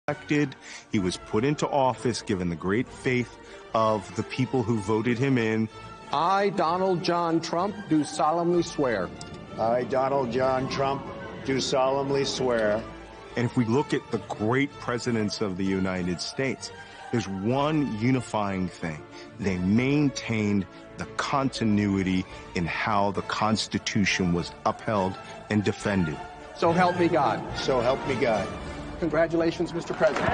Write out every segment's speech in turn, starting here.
elected. He was put into office given the great faith of the people who voted him in. I, Donald John Trump, do solemnly swear. I, Donald John Trump, do solemnly swear. And if we look at the great presidents of the United States, there's one unifying thing. They maintained the continuity in how the Constitution was upheld and defended. So help me God. So help me God. Congratulations, Mr. President.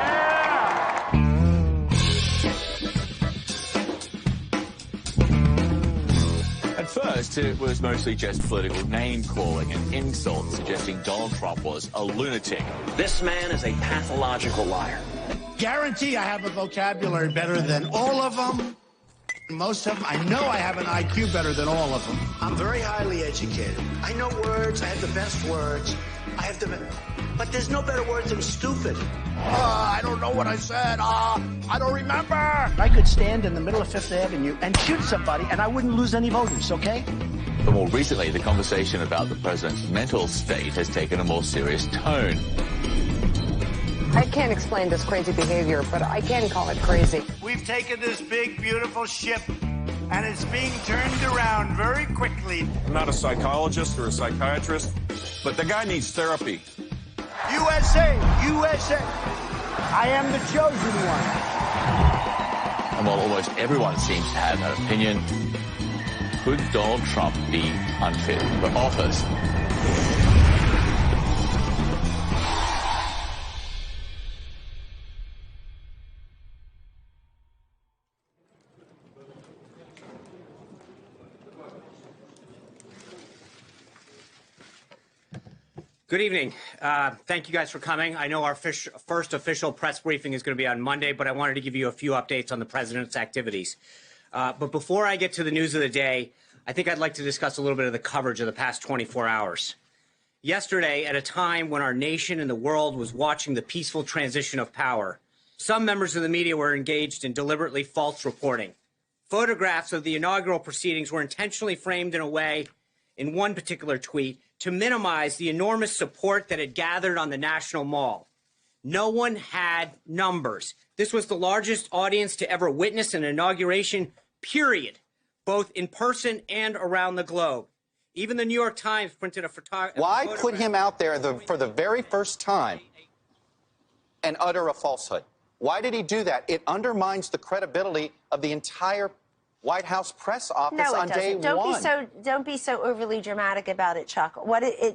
At first, it was mostly just political name-calling and insults, suggesting Donald Trump was a lunatic. This man is a pathological liar. Guarantee I have a vocabulary better than all of them. Most of them, I know I have an IQ better than all of them. I'm very highly educated. I know words. I have the best words. But there's no better words than stupid. I don't know what I said. I don't remember. I could stand in the middle of Fifth Avenue and shoot somebody, and I wouldn't lose any voters, okay? But more recently, the conversation about the president's mental state has taken a more serious tone. I can't explain this crazy behavior, but I can call it crazy. We've taken this big, beautiful ship, and it's being turned around very quickly. I'm not a psychologist or a psychiatrist, but the guy needs therapy. USA! USA! I am the chosen one. And while almost everyone seems to have an opinion, could Donald Trump be unfit for office? Good evening. Thank you guys for coming. I know our first official press briefing is going to be on Monday, but I wanted to give you a few updates on the president's activities. But before I get to the news of the day, I think I'd like to discuss a little bit of the coverage of the past 24 hours. Yesterday, at a time when our nation and the world was watching the peaceful transition of power, some members of the media were engaged in deliberately false reporting. Photographs of the inaugural proceedings were intentionally framed in a way, in one particular tweet, to minimize the enormous support that had gathered on the National Mall. No one had numbers. This was the largest audience to ever witness an inauguration, period, both in person and around the globe. Even the New York Times printed a photograph. Why put him out there for the very first time and utter a falsehood? Why did he do that? It undermines the credibility of the entire White House press office on day one. Don't be so overly dramatic about it, Chuck.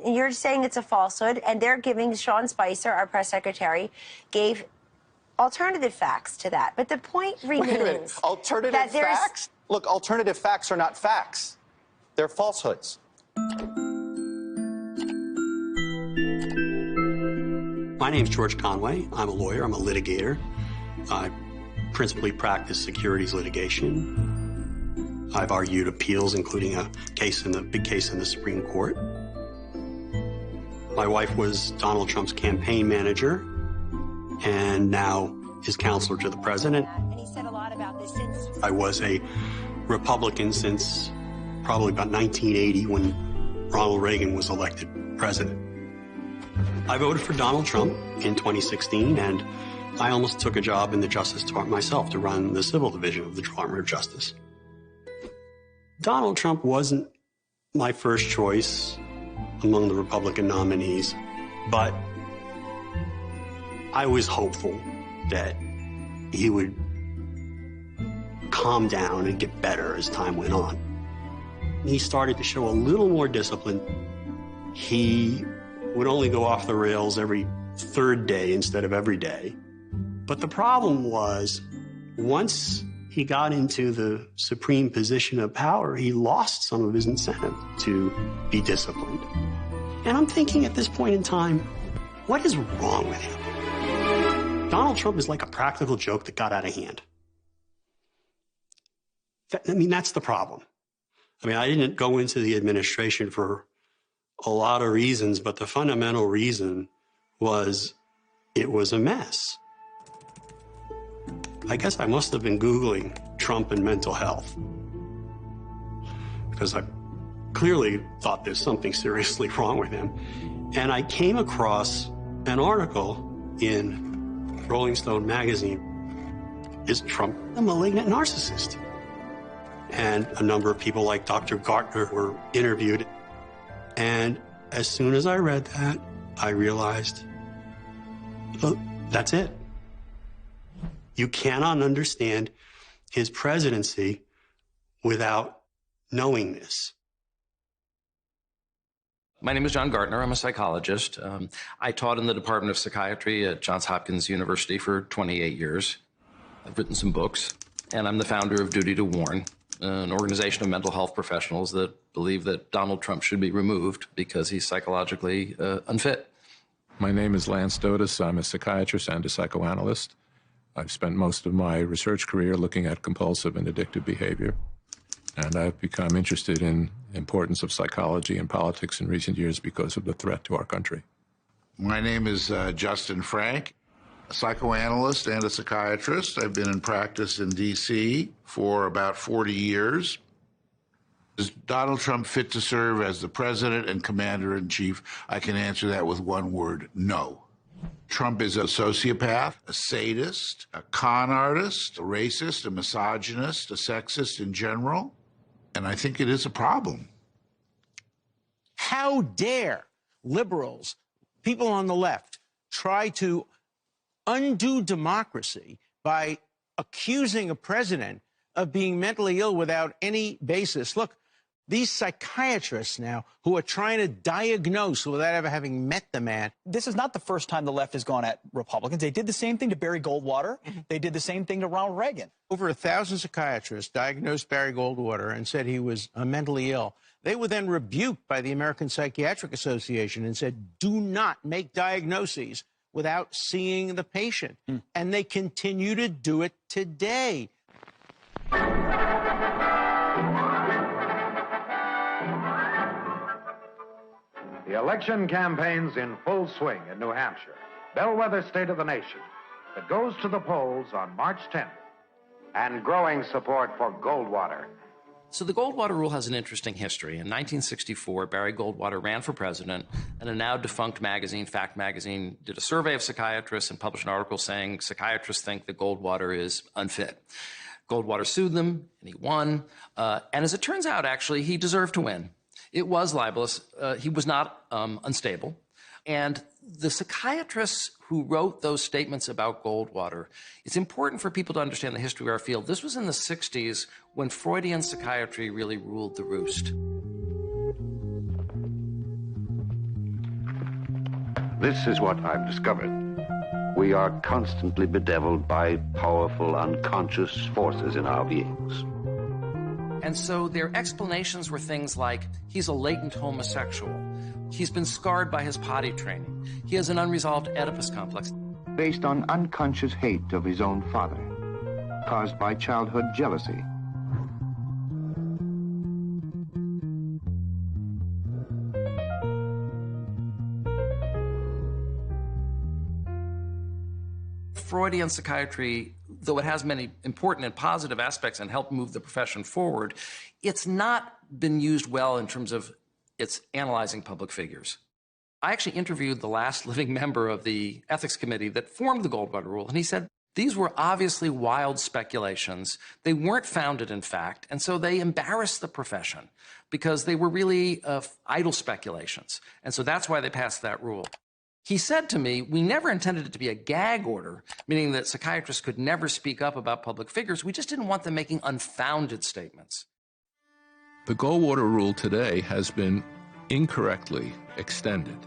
You're saying it's a falsehood, and they're giving Sean Spicer, our press secretary, gave alternative facts to that. But the point remains. Wait a minute. Alternative facts? Look, alternative facts are not facts. They're falsehoods. My name's George Conway. I'm a lawyer. I'm a litigator. I principally practice securities litigation. I've argued appeals, including a big case in the Supreme Court. My wife was Donald Trump's campaign manager and now his counselor to the president. And he said a lot about this since. I was a Republican since probably about 1980 when Ronald Reagan was elected president. I voted for Donald Trump in 2016, and I almost took a job in the Justice Department myself to run the civil division of the Department of Justice. Donald Trump wasn't my first choice among the Republican nominees, but I was hopeful that he would calm down and get better as time went on. He started to show a little more discipline. He would only go off the rails every third day instead of every day. But the problem was, once he got into the supreme position of power, he lost some of his incentive to be disciplined. And I'm thinking at this point in time, what is wrong with him? Donald Trump is like a practical joke that got out of hand. That's the problem. I didn't go into the administration for a lot of reasons, but the fundamental reason was it was a mess. I guess I must have been Googling Trump and mental health, because I clearly thought there's something seriously wrong with him. And I came across an article in Rolling Stone magazine, is Trump a malignant narcissist? And a number of people like Dr. Gartner were interviewed. And as soon as I read that, I realized, look, that's it. You cannot understand his presidency without knowing this. My name is John Gartner. I'm a psychologist. I taught in the Department of Psychiatry at Johns Hopkins University for 28 years. I've written some books, and I'm the founder of Duty to Warn, an organization of mental health professionals that believe that Donald Trump should be removed because he's psychologically unfit. My name is Lance Dotis. I'm a psychiatrist and a psychoanalyst. I've spent most of my research career looking at compulsive and addictive behavior. And I've become interested in the importance of psychology and politics in recent years because of the threat to our country. My name is Justin Frank, a psychoanalyst and a psychiatrist. I've been in practice in D.C. for about 40 years. Is Donald Trump fit to serve as the president and commander-in-chief? I can answer that with one word: no. Trump is a sociopath, a sadist, a con artist, a racist, a misogynist, a sexist in general, and I think it is a problem. How dare liberals, people on the left, try to undo democracy by accusing a president of being mentally ill without any basis? Look, these psychiatrists now who are trying to diagnose without ever having met the man. This is not the first time the left has gone at Republicans. They did the same thing to Barry Goldwater. They did the same thing to Ronald Reagan. Over 1,000 psychiatrists diagnosed Barry Goldwater and said he was mentally ill. They were then rebuked by the American Psychiatric Association and said, do not make diagnoses without seeing the patient. And they continue to do it today. The election campaign's in full swing in New Hampshire, bellwether state of the nation, that goes to the polls on March 10th. And growing support for Goldwater. So the Goldwater rule has an interesting history. In 1964, Barry Goldwater ran for president, and a now defunct magazine, Fact Magazine, did a survey of psychiatrists and published an article saying psychiatrists think that Goldwater is unfit. Goldwater sued them, and he won. And as it turns out, actually, he deserved to win. It was libelous. He was not unstable. And the psychiatrists who wrote those statements about Goldwater, it's important for people to understand the history of our field. This was in the 60s when Freudian psychiatry really ruled the roost. This is what I've discovered. We are constantly bedeviled by powerful unconscious forces in our beings. And so their explanations were things like, he's a latent homosexual. He's been scarred by his potty training. He has an unresolved Oedipus complex. Based on unconscious hate of his own father, caused by childhood jealousy. Freudian psychiatry, though it has many important and positive aspects and helped move the profession forward, it's not been used well in terms of its analyzing public figures. I actually interviewed the last living member of the ethics committee that formed the Goldwater rule, and he said these were obviously wild speculations. They weren't founded in fact, and so they embarrassed the profession because they were really idle speculations. And so that's why they passed that rule. He said to me, we never intended it to be a gag order, meaning that psychiatrists could never speak up about public figures. We just didn't want them making unfounded statements. The Goldwater rule today has been incorrectly extended.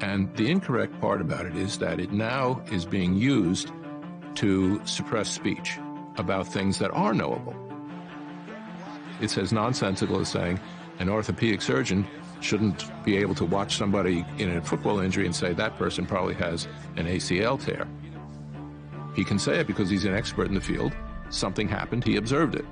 And the incorrect part about it is that it now is being used to suppress speech about things that are knowable. It's as nonsensical as saying an orthopedic surgeon shouldn't be able to watch somebody in a football injury and say that person probably has an ACL tear. He can say it because he's an expert in the field. Something happened, he observed it.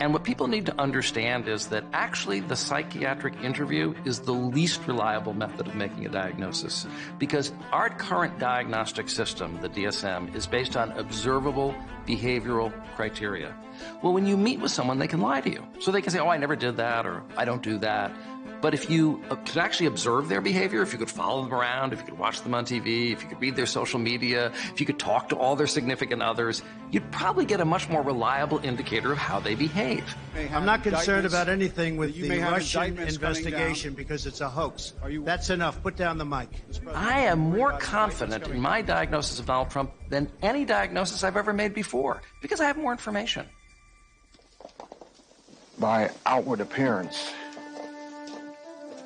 And what people need to understand is that actually the psychiatric interview is the least reliable method of making a diagnosis, because our current diagnostic system, the DSM, is based on observable behavioral criteria. Well, when you meet with someone, they can lie to you. So they can say, oh, I never did that, or I don't do that. But if you could actually observe their behavior, if you could follow them around, if you could watch them on TV, if you could read their social media, if you could talk to all their significant others, you'd probably get a much more reliable indicator of how they behave. I'm not concerned about anything with the Russian investigation because it's a hoax. That's enough. Put down the mic. I am more confident in my diagnosis of Donald Trump than any diagnosis I've ever made before because I have more information. By outward appearance,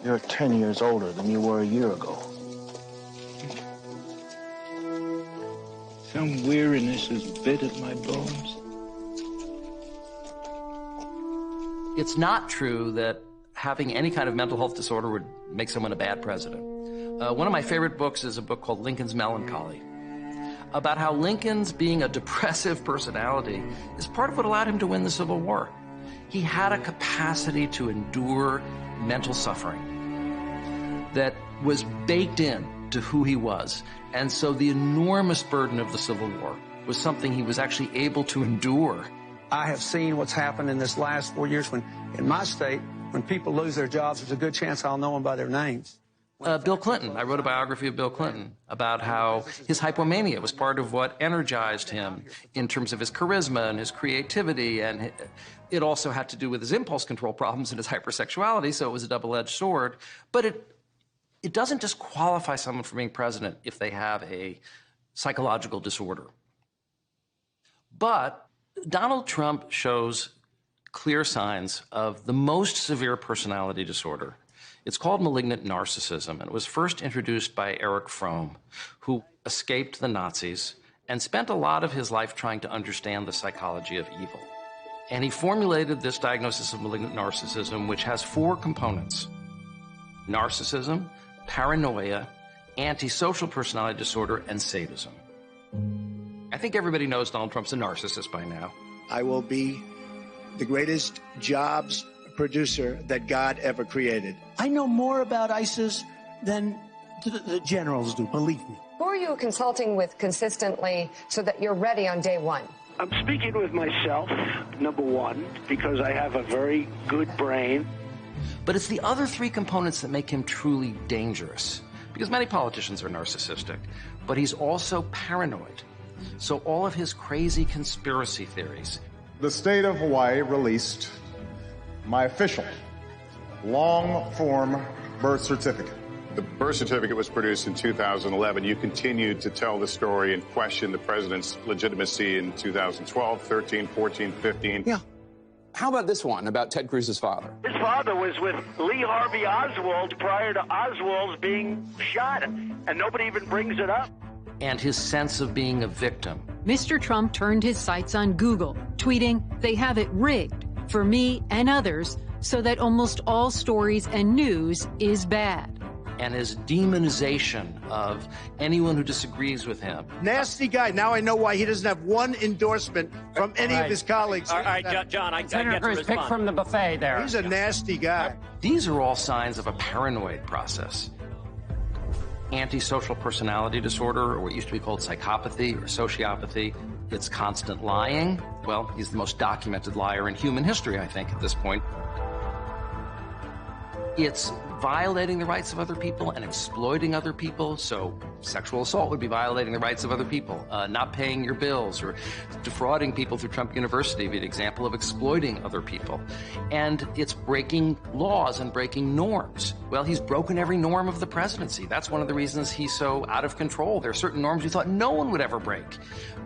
you're 10 years older than you were a year ago. Some weariness has bit at my bones. It's not true that having any kind of mental health disorder would make someone a bad president. One of my favorite books is a book called Lincoln's Melancholy, about how Lincoln's being a depressive personality is part of what allowed him to win the Civil War. He had a capacity to endure mental suffering that was baked in to who he was. And so the enormous burden of the Civil War was something he was actually able to endure. I have seen what's happened in this last 4 years when, in my state, when people lose their jobs, there's a good chance I'll know them by their names. Bill Clinton. I wrote a biography of Bill Clinton about how his hypomania was part of what energized him in terms of his charisma and his creativity, and it also had to do with his impulse control problems and his hypersexuality, so it was a double-edged sword. But it doesn't disqualify someone from being president if they have a psychological disorder. But Donald Trump shows clear signs of the most severe personality disorder. It's called malignant narcissism, and it was first introduced by Erich Fromm, who escaped the Nazis and spent a lot of his life trying to understand the psychology of evil. And he formulated this diagnosis of malignant narcissism, which has 4 components: narcissism, paranoia, antisocial personality disorder, and sadism. I think everybody knows Donald Trump's a narcissist by now. I will be the greatest jobs producer that God ever created. I know more about ISIS than the generals do, believe me. Who are you consulting with consistently so that you're ready on day one? I'm speaking with myself, number one, because I have a very good brain. But it's the other 3 components that make him truly dangerous. Because many politicians are narcissistic, but he's also paranoid. So all of his crazy conspiracy theories. The state of Hawaii released my official long-form birth certificate. The birth certificate was produced in 2011. You continued to tell the story and question the president's legitimacy in 2012, 13, 14, 15. Yeah. How about this one about Ted Cruz's father? His father was with Lee Harvey Oswald prior to Oswald's being shot, and nobody even brings it up. And his sense of being a victim. Mr. Trump turned his sights on Google, tweeting, "They have it rigged for me and others so that almost all stories and news is bad." And his demonization of anyone who disagrees with him. Nasty guy. Now I know why he doesn't have one endorsement from any of his colleagues. All right, John, I get to respond. Pick from the buffet there. He's a nasty guy. These are all signs of a paranoid process. Antisocial personality disorder, or what used to be called psychopathy or sociopathy. It's constant lying. Well, he's the most documented liar in human history, I think, at this point. It's violating the rights of other people and exploiting other people. So sexual assault would be violating the rights of other people. Not paying your bills or defrauding people through Trump University would be an example of exploiting other people. And it's breaking laws and breaking norms. Well, he's broken every norm of the presidency. That's one of the reasons he's so out of control. There are certain norms you thought no one would ever break.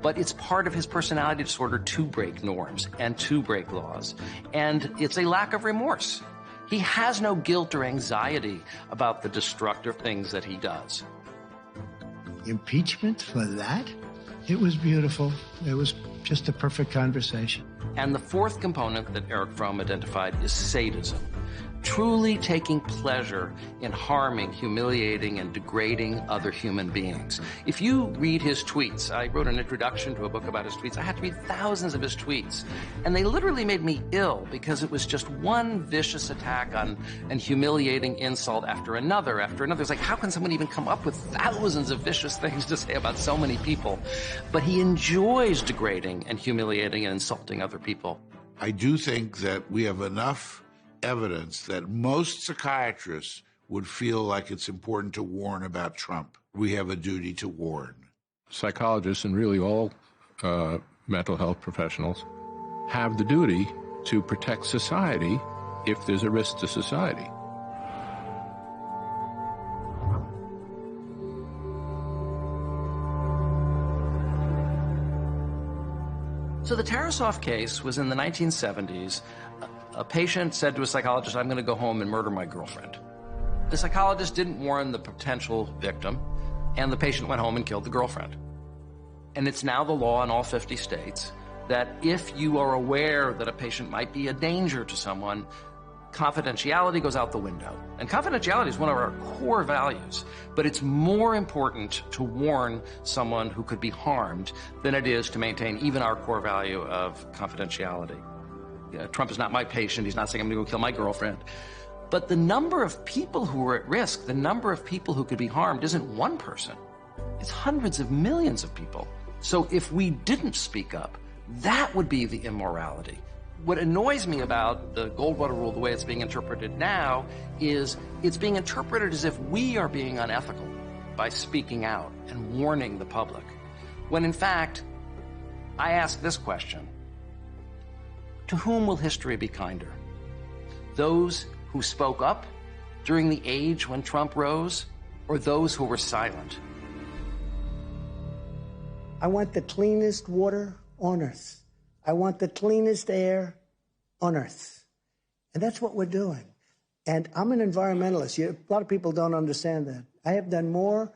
But it's part of his personality disorder to break norms and to break laws. And it's a lack of remorse. He has no guilt or anxiety about the destructive things that he does. Impeachment for that? It was beautiful. It was just a perfect conversation. And the 4th component that Erich Fromm identified is sadism. Truly taking pleasure in harming, humiliating, and degrading other human beings. If you read his tweets, I wrote an introduction to a book about his tweets. I had to read thousands of his tweets. And they literally made me ill because it was just one vicious attack on and humiliating insult after another, after another. It's like, how can someone even come up with thousands of vicious things to say about so many people? But he enjoys degrading and humiliating and insulting other people. I do think that we have enough evidence that most psychiatrists would feel like it's important to warn about Trump. We have a duty to warn. Psychologists and really all mental health professionals have the duty to protect society if there's a risk to society. So the Tarasov case was in the 1970s. A patient said to a psychologist, I'm going to go home and murder my girlfriend. The psychologist didn't warn the potential victim, and the patient went home and killed the girlfriend. And it's now the law in all 50 states that if you are aware that a patient might be a danger to someone, confidentiality goes out the window. And confidentiality is one of our core values, but it's more important to warn someone who could be harmed than it is to maintain even our core value of confidentiality. Trump is not my patient. He's not saying I'm going to go kill my girlfriend. But the number of people who are at risk, the number of people who could be harmed isn't one person. It's hundreds of millions of people. So if we didn't speak up, that would be the immorality. What annoys me about the Goldwater rule, the way it's being interpreted now, is it's being interpreted as if we are being unethical by speaking out and warning the public. When in fact, I ask this question: to whom will history be kinder? Those who spoke up during the age when Trump rose, or those who were silent? I want the cleanest water on earth. I want the cleanest air on earth. And that's what we're doing. And I'm an environmentalist. A lot of people don't understand that. I have done more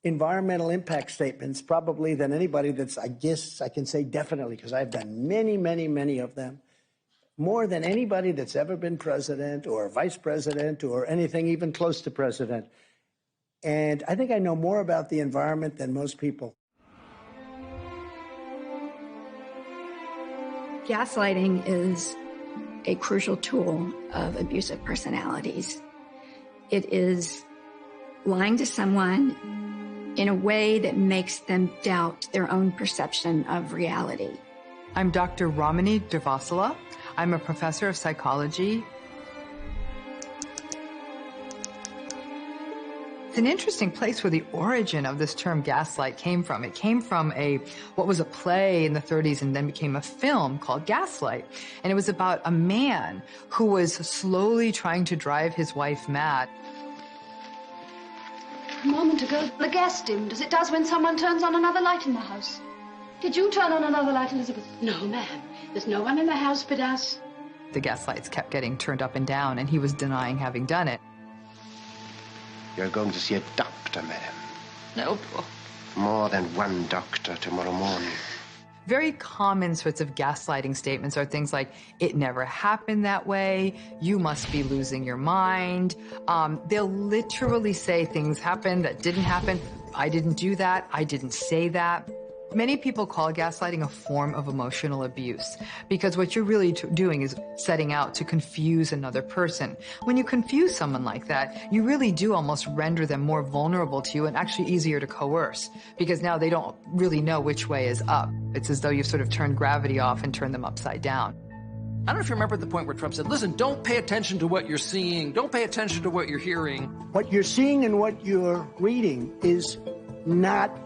environmental impact statements probably than anybody that's, I guess I can say definitely, because I've done many, many, many of them. More than anybody that's ever been president or vice president or anything even close to president. And I think I know more about the environment than most people. Gaslighting is a crucial tool of abusive personalities. It is lying to someone in a way that makes them doubt their own perception of reality. I'm Dr. Ramani Durvasula. I'm a professor of psychology. It's an interesting place where the origin of this term gaslight came from. It came from what was a play in the 30s and then became a film called Gaslight. And it was about a man who was slowly trying to drive his wife mad. A moment ago, the gas dimmed, as it does when someone turns on another light in the house. Did you turn on another light, Elizabeth? No, ma'am. There's no one in the house but us. The gas lights kept getting turned up and down, and he was denying having done it. You're going to see a doctor, madam. No. More than one doctor tomorrow morning. Very common sorts of gaslighting statements are things like, it never happened that way, you must be losing your mind. They'll literally say things happened that didn't happen. I didn't do that, I didn't say that. Many people call gaslighting a form of emotional abuse because what you're really doing is setting out to confuse another person. When you confuse someone like that, you really do almost render them more vulnerable to you and actually easier to coerce because now they don't really know which way is up. It's as though you've sort of turned gravity off and turned them upside down. I don't know if you remember the point where Trump said, listen, don't pay attention to what you're seeing. Don't pay attention to what you're hearing. What you're seeing and what you're reading is not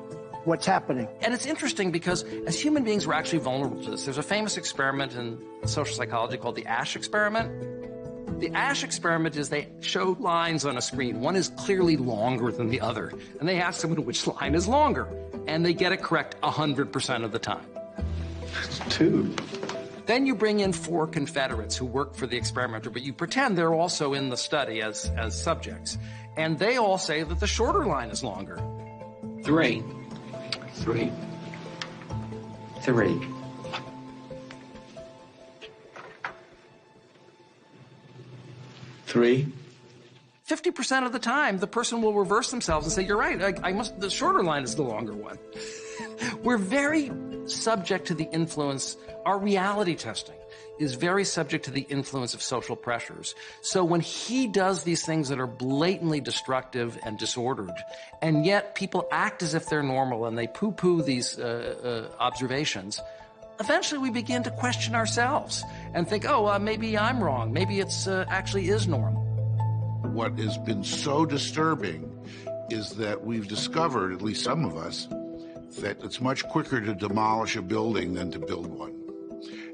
what's happening. And it's interesting because as human beings, we're actually vulnerable to this. There's a famous experiment in social psychology called the Asch experiment. The Asch experiment is they show lines on a screen. One is clearly longer than the other. And they ask someone which line is longer. And they get it correct 100% of the time. Two. Then you bring in 4 Confederates who work for the experimenter, but you pretend they're also in the study as subjects. And they all say that the shorter line is longer. 3. 3. 3. Three. 50% of the time, the person will reverse themselves and say, you're right, the shorter line is the longer one. We're very subject to the influence, our reality testing is very subject to the influence of social pressures. So when he does these things that are blatantly destructive and disordered, and yet people act as if they're normal and they poo-poo these observations, eventually we begin to question ourselves and think, oh, maybe I'm wrong. Maybe it's actually is normal. What has been so disturbing is that we've discovered, at least some of us, that it's much quicker to demolish a building than to build one.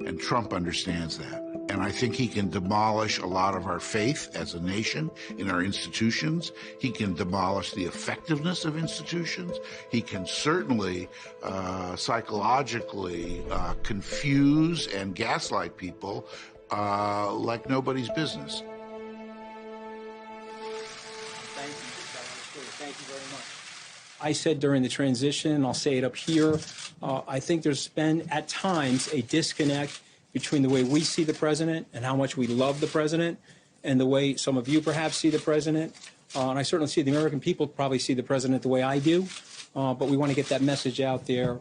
And Trump understands that. And I think he can demolish a lot of our faith as a nation in our institutions. He can demolish the effectiveness of institutions. He can certainly psychologically confuse and gaslight people like nobody's business. Thank you very much. I said during the transition, and I'll say it up here, I think there's been at times a disconnect between the way we see the president and how much we love the president and the way some of you perhaps see the president. And I certainly see the American people probably see the president the way I do. But we want to get that message out there.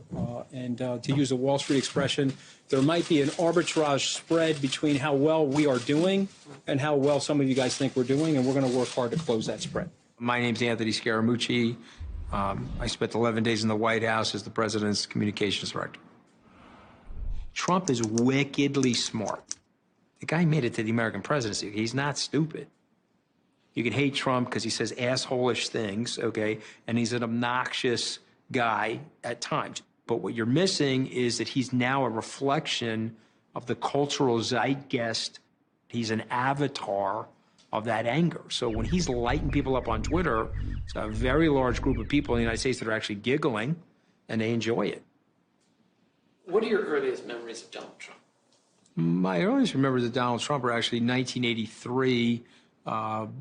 And to use a Wall Street expression, there might be an arbitrage spread between how well we are doing and how well some of you guys think we're doing. And we're going to work hard to close that spread. My name's Anthony Scaramucci. I spent 11 days in the White House as the president's communications director. Trump is wickedly smart. The guy made it to the American presidency. He's not stupid. You can hate Trump because he says asshole-ish things, okay? And he's an obnoxious guy at times. But what you're missing is that he's now a reflection of the cultural zeitgeist. He's an avatar of that anger. So when he's lighting people up on Twitter, it's a very large group of people in the United States that are actually giggling, and they enjoy it. What are your earliest memories of Donald Trump? My earliest memories of Donald Trump are actually 1983.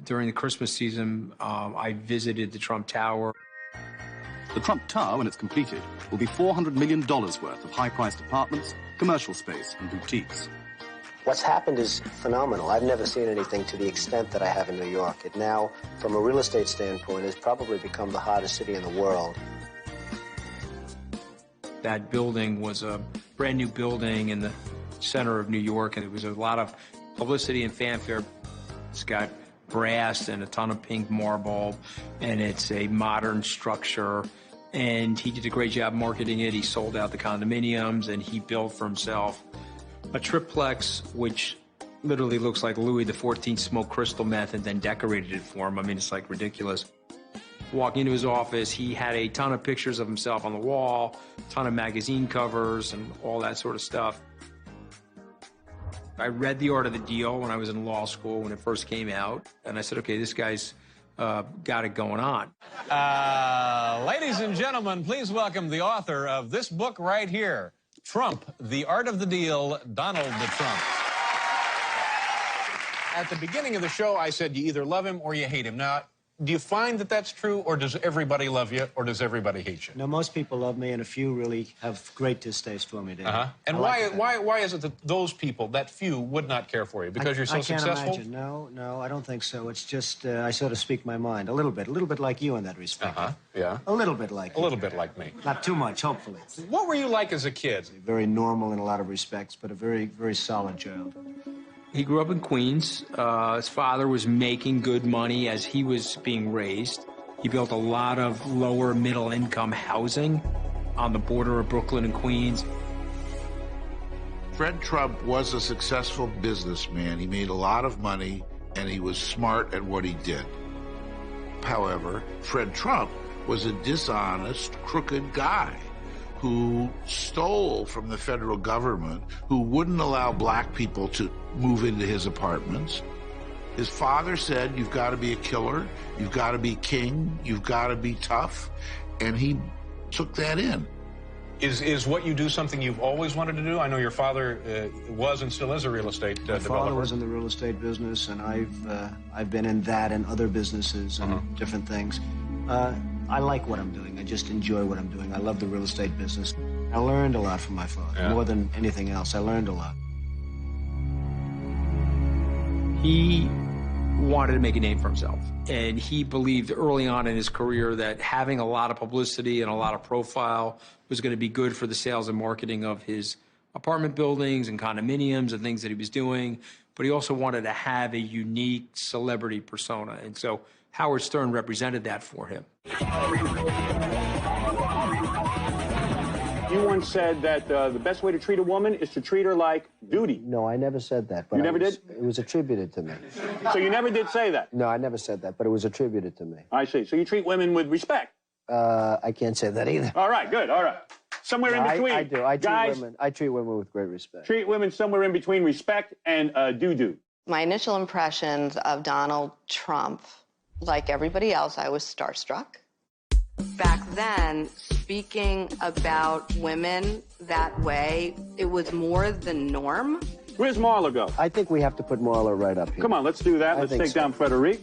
During the Christmas season, I visited the Trump Tower. The Trump Tower, when it's completed, will be $400 million worth of high-priced apartments, commercial space, and boutiques. What's happened is phenomenal. I've never seen anything to the extent that I have in New York. It now, from a real estate standpoint, has probably become the hottest city in the world. That building was a brand new building in the center of New York, and it was a lot of publicity and fanfare. It's got brass and a ton of pink marble, and it's a modern structure. And he did a great job marketing it. He sold out the condominiums, and he built for himself a triplex, which literally looks like Louis XIV smoked crystal meth and then decorated it for him. I mean, it's like ridiculous. Walking into his office, he had a ton of pictures of himself on the wall, a ton of magazine covers and all that sort of stuff. I read The Art of the Deal when I was in law school when it first came out, and I said, okay, this guy's got it going on. Ladies and gentlemen, please welcome the author of this book right here, Trump, The Art of the Deal, Donald Trump. At the beginning of the show, I said you either love him or you hate him. Now, do you find that that's true, or does everybody love you, or does everybody hate you? No, most people love me, and a few really have great distaste for me, David. And why is it that those people, that few, would not care for you? Because you're so successful? I can't imagine. No, I don't think so. It's just I sort of speak my mind a little bit like you in that respect. Yeah. A little bit like you. A little bit like me. Not too much, hopefully. What were you like as a kid? Very normal in a lot of respects, but a very, very solid child. He grew up in Queens. His father was making good money as he was being raised. He built a lot of lower middle income housing on the border of Brooklyn and Queens. Fred Trump was a successful businessman. He made a lot of money, and he was smart at what he did. However, Fred Trump was a dishonest, crooked guy who stole from the federal government, who wouldn't allow black people to move into his apartments. His father said, you've got to be a killer, you've got to be king, you've got to be tough, and he took that in. Is what you do something you've always wanted to do? I know your father was and still is a real estate developer. My father was in the real estate business, and I've been in that and other businesses and different things. I like what I'm doing. I just enjoy what I'm doing. I love the real estate business. I learned a lot from my father. More than anything else, I learned a lot. He wanted to make a name for himself, and he believed early on in his career that having a lot of publicity and a lot of profile was going to be good for the sales and marketing of his apartment buildings and condominiums and things that he was doing, but he also wanted to have a unique celebrity persona, and so Howard Stern represented that for him. You once said that the best way to treat a woman is to treat her like duty. No, I never said that. But You never did? It was attributed to me. So you never did say that? No, I never said that, but it was attributed to me. I see. So you treat women with respect? I can't say that either. All right, good, all right. Somewhere in between. I do. I treat women with great respect. Treat women somewhere in between respect and do-do. My initial impressions of Donald Trump, like everybody else, I was starstruck. Back then, speaking about women that way, it was more the norm. Where's Marla go? I think we have to put Marla right up here. Come on, let's do that. Let's take down Frederic.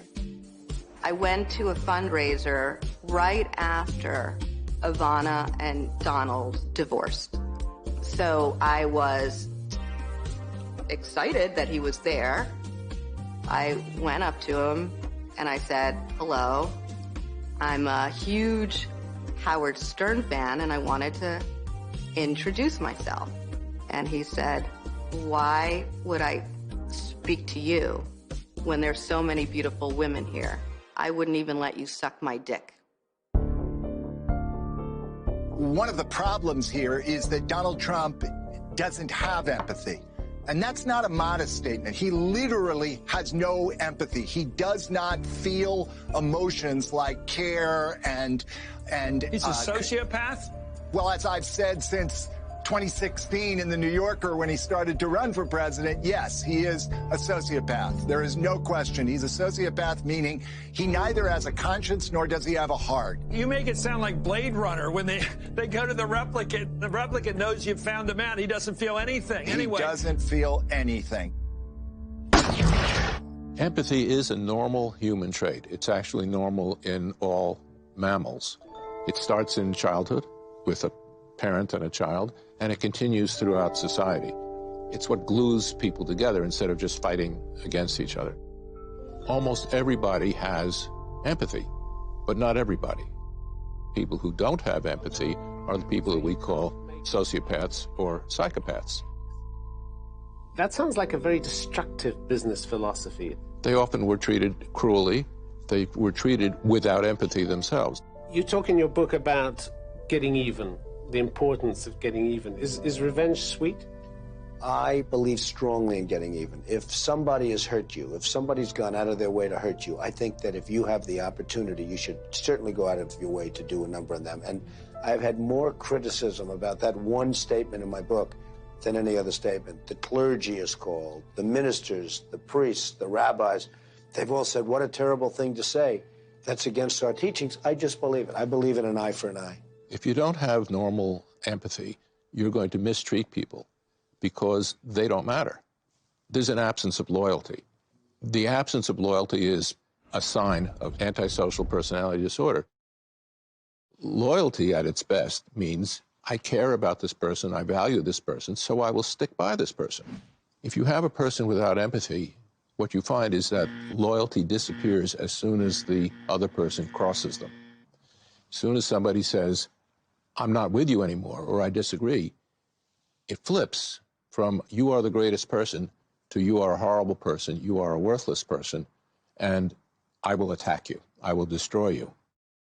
I went to a fundraiser right after Ivana and Donald divorced. So I was excited that he was there. I went up to him and I said, hello, I'm a huge Howard Stern fan and I wanted to introduce myself. And he said, why would I speak to you when there's so many beautiful women here? I wouldn't even let you suck my dick. One of the problems here is that Donald Trump doesn't have empathy. And that's not a modest statement. He literally has no empathy. He does not feel emotions like care and He's a sociopath? Well, as I've said since 2016 in The New Yorker when he started to run for president, yes, he is a sociopath. There is no question. He's a sociopath, meaning he neither has a conscience nor does he have a heart. You make it sound like Blade Runner when they go to the replicant knows you've found him out. He doesn't feel anything. Anyway. He doesn't feel anything. Empathy is a normal human trait. It's actually normal in all mammals. It starts in childhood with a parent and a child, and it continues throughout society. It's what glues people together instead of just fighting against each other. Almost everybody has empathy, but not everybody. People who don't have empathy are the people that we call sociopaths or psychopaths. That sounds like a very destructive business philosophy. They often were treated cruelly. They were treated without empathy themselves. You talk in your book about getting even, the importance of getting even. Is revenge sweet? I believe strongly in getting even. If somebody has hurt you, if somebody's gone out of their way to hurt you, I think that if you have the opportunity, you should certainly go out of your way to do a number of them. And I've had more criticism about that one statement in my book than any other statement. The clergy is called, the ministers, the priests, the rabbis. They've all said, what a terrible thing to say. That's against our teachings. I just believe it. I believe in an eye for an eye. If you don't have normal empathy, you're going to mistreat people because they don't matter. There's an absence of loyalty. The absence of loyalty is a sign of antisocial personality disorder. Loyalty at its best means I care about this person, I value this person, so I will stick by this person. If you have a person without empathy, what you find is that loyalty disappears as soon as the other person crosses them. As soon as somebody says, I'm not with you anymore, or I disagree, it flips from you are the greatest person to you are a horrible person, you are a worthless person, and I will attack you, I will destroy you.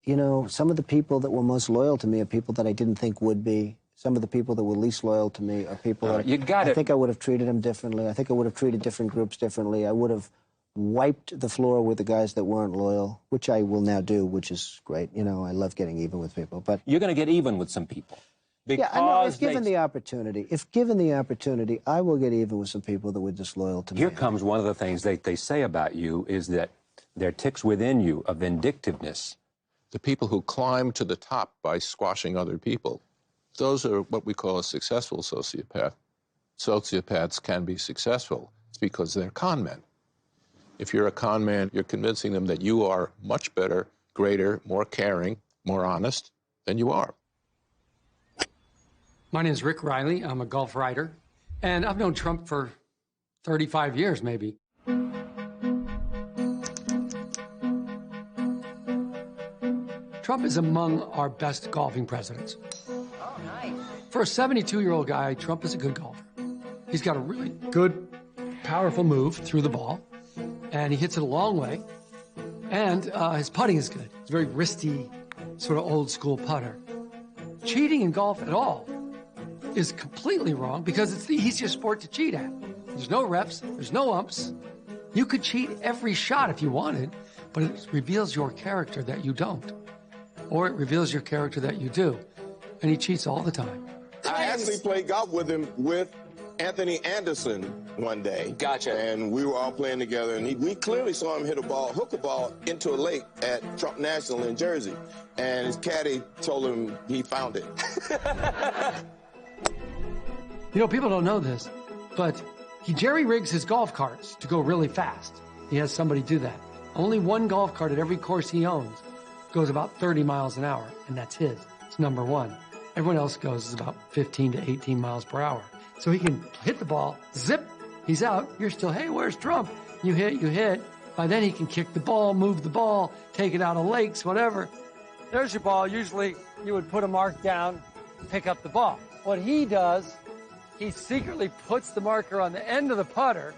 You know, some of the people that were most loyal to me are people that I didn't think would be. Some of the people that were least loyal to me are people that I think I would have treated them differently. I think I would have treated different groups differently. I would have wiped the floor with the guys that weren't loyal, which I will now do, which is great. You know, I love getting even with people. But you're going to get even with some people. Yeah, I know, if given the opportunity. If given the opportunity, I will get even with some people that were disloyal to me. Here comes one of the things they say about you is that there are ticks within you of vindictiveness. The people who climb to the top by squashing other people, those are what we call a successful sociopath. Sociopaths can be successful. It's because they're con men. If you're a con man, you're convincing them that you are much better, greater, more caring, more honest than you are. My name is Rick Riley. I'm a Gulf writer, and I've known Trump for 35 years, maybe. Trump is among our best golfing presidents. Oh, nice. For a 72-year-old guy, Trump is a good golfer. He's got a really good, powerful move through the ball, and he hits it a long way, and his putting is good. He's a very wristy, sort of old-school putter. Cheating in golf at all is completely wrong because it's the easiest sport to cheat at. There's no refs, there's no umps. You could cheat every shot if you wanted, but it reveals your character that you don't. Or it reveals your character that you do. And he cheats all the time. I actually played golf with him with Anthony Anderson one day. Gotcha. And we were all playing together, and we clearly saw him hook a ball into a lake at Trump National in Jersey. And his caddy told him he found it. You know, people don't know this, but he jerry-rigs his golf carts to go really fast. He has somebody do that. Only one golf cart at every course he owns goes about 30 miles an hour, and that's his. It's number one. Everyone else goes about 15 to 18 miles per hour. So he can hit the ball, zip, he's out. You're still, hey, where's Trump? You hit. By then he can kick the ball, move the ball, take it out of lakes, whatever. There's your ball. Usually you would put a mark down, pick up the ball. What he does, he secretly puts the marker on the end of the putter,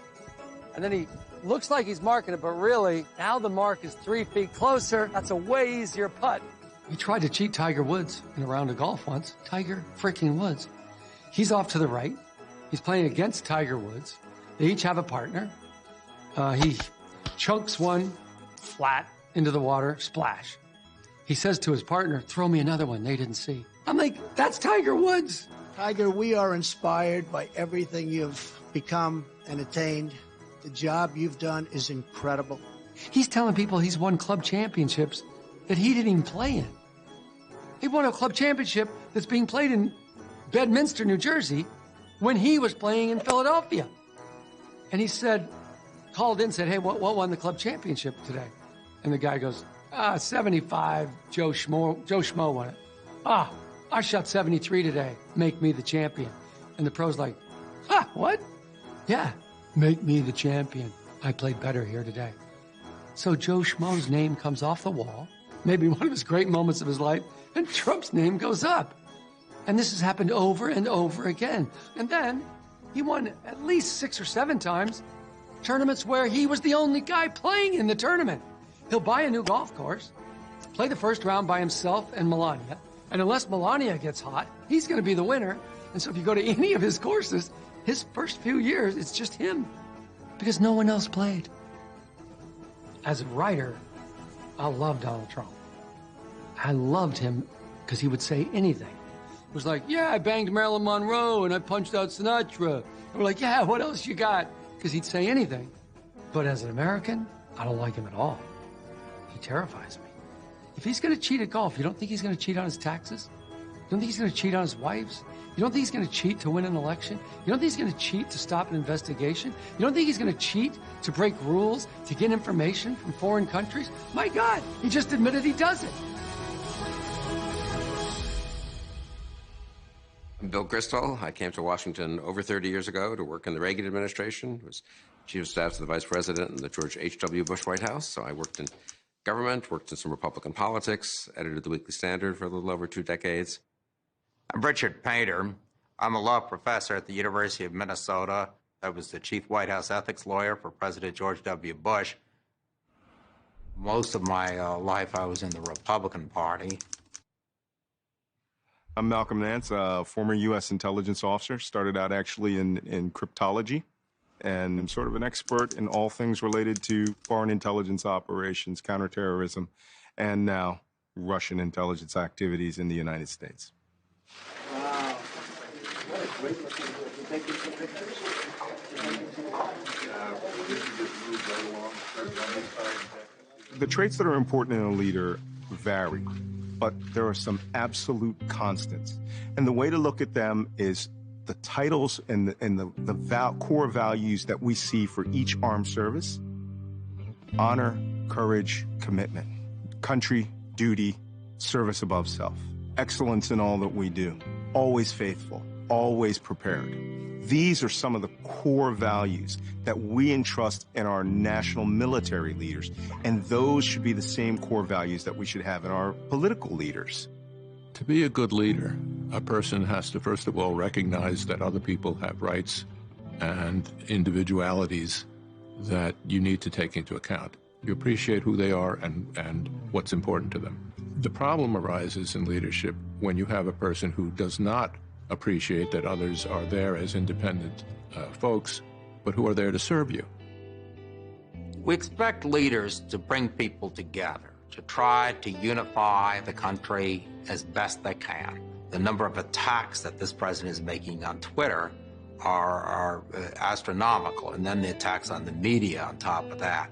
and then he looks like he's marking it, but really, now the mark is 3 feet closer. That's a way easier putt. We tried to cheat Tiger Woods in a round of golf once. Tiger freaking Woods. He's off to the right. He's playing against Tiger Woods. They each have a partner. He chunks one flat into the water, splash. He says to his partner, throw me another one they didn't see. I'm like, that's Tiger Woods. Tiger, we are inspired by everything you've become and attained. The job you've done is incredible. He's telling people he's won club championships that he didn't even play in. He won a club championship that's being played in Bedminster, New Jersey, when he was playing in Philadelphia. And he said, called in, said, hey, what won the club championship today? And the guy goes, 75, Joe Schmo won it. I shot 73 today. Make me the champion. And the pro's like, what? Yeah, make me the champion. I played better here today. So Joe Schmo's name comes off the wall, maybe one of his great moments of his life, and Trump's name goes up. And this has happened over and over again. And then he won at least 6 or 7 times tournaments where he was the only guy playing in the tournament. He'll buy a new golf course, play the first round by himself and Melania, and unless Melania gets hot, he's going to be the winner. And so if you go to any of his courses, his first few years, it's just him because no one else played. As a writer, I love Donald Trump. I loved him because he would say anything. It was like, yeah, I banged Marilyn Monroe and I punched out Sinatra. And we're like, yeah, what else you got? Because he'd say anything. But as an American, I don't like him at all. He terrifies me. If he's going to cheat at golf, you don't think he's going to cheat on his taxes? You don't think he's going to cheat on his wives? You don't think he's going to cheat to win an election? You don't think he's going to cheat to stop an investigation? You don't think he's going to cheat to break rules, to get information from foreign countries? My God, he just admitted he does it. I'm Bill Kristol. I came to Washington over 30 years ago to work in the Reagan administration. I was chief of staff to the vice president in the George H.W. Bush White House. So I worked in government, worked in some Republican politics, edited the Weekly Standard for a little over 2 decades. I'm Richard Painter. I'm a law professor at the University of Minnesota. I was the chief White House ethics lawyer for President George W. Bush. Most of my life I was in the Republican Party. I'm Malcolm Nance, a former U.S. intelligence officer. Started out actually in cryptology, and I'm sort of an expert in all things related to foreign intelligence operations, counterterrorism, and now Russian intelligence activities in the United States. Wow. What a great looking book. Thank you for pictures. The traits that are important in a leader vary, but there are some absolute constants. And the way to look at them is the titles and the core values that we see for each armed service: honor, courage, commitment, country, duty, service above self, excellence in all that we do, always faithful, always prepared. These are some of the core values that we entrust in our national military leaders, and those should be the same core values that we should have in our political leaders. To be a good leader, a person has to first of all recognize that other people have rights and individualities that you need to take into account. You appreciate who they are and what's important to them. The problem arises in leadership when you have a person who does not appreciate that others are there as independent folks, but who are there to serve you. We expect leaders to bring people together, to try to unify the country as best they can. The number of attacks that this president is making on Twitter are astronomical, and then the attacks on the media on top of that.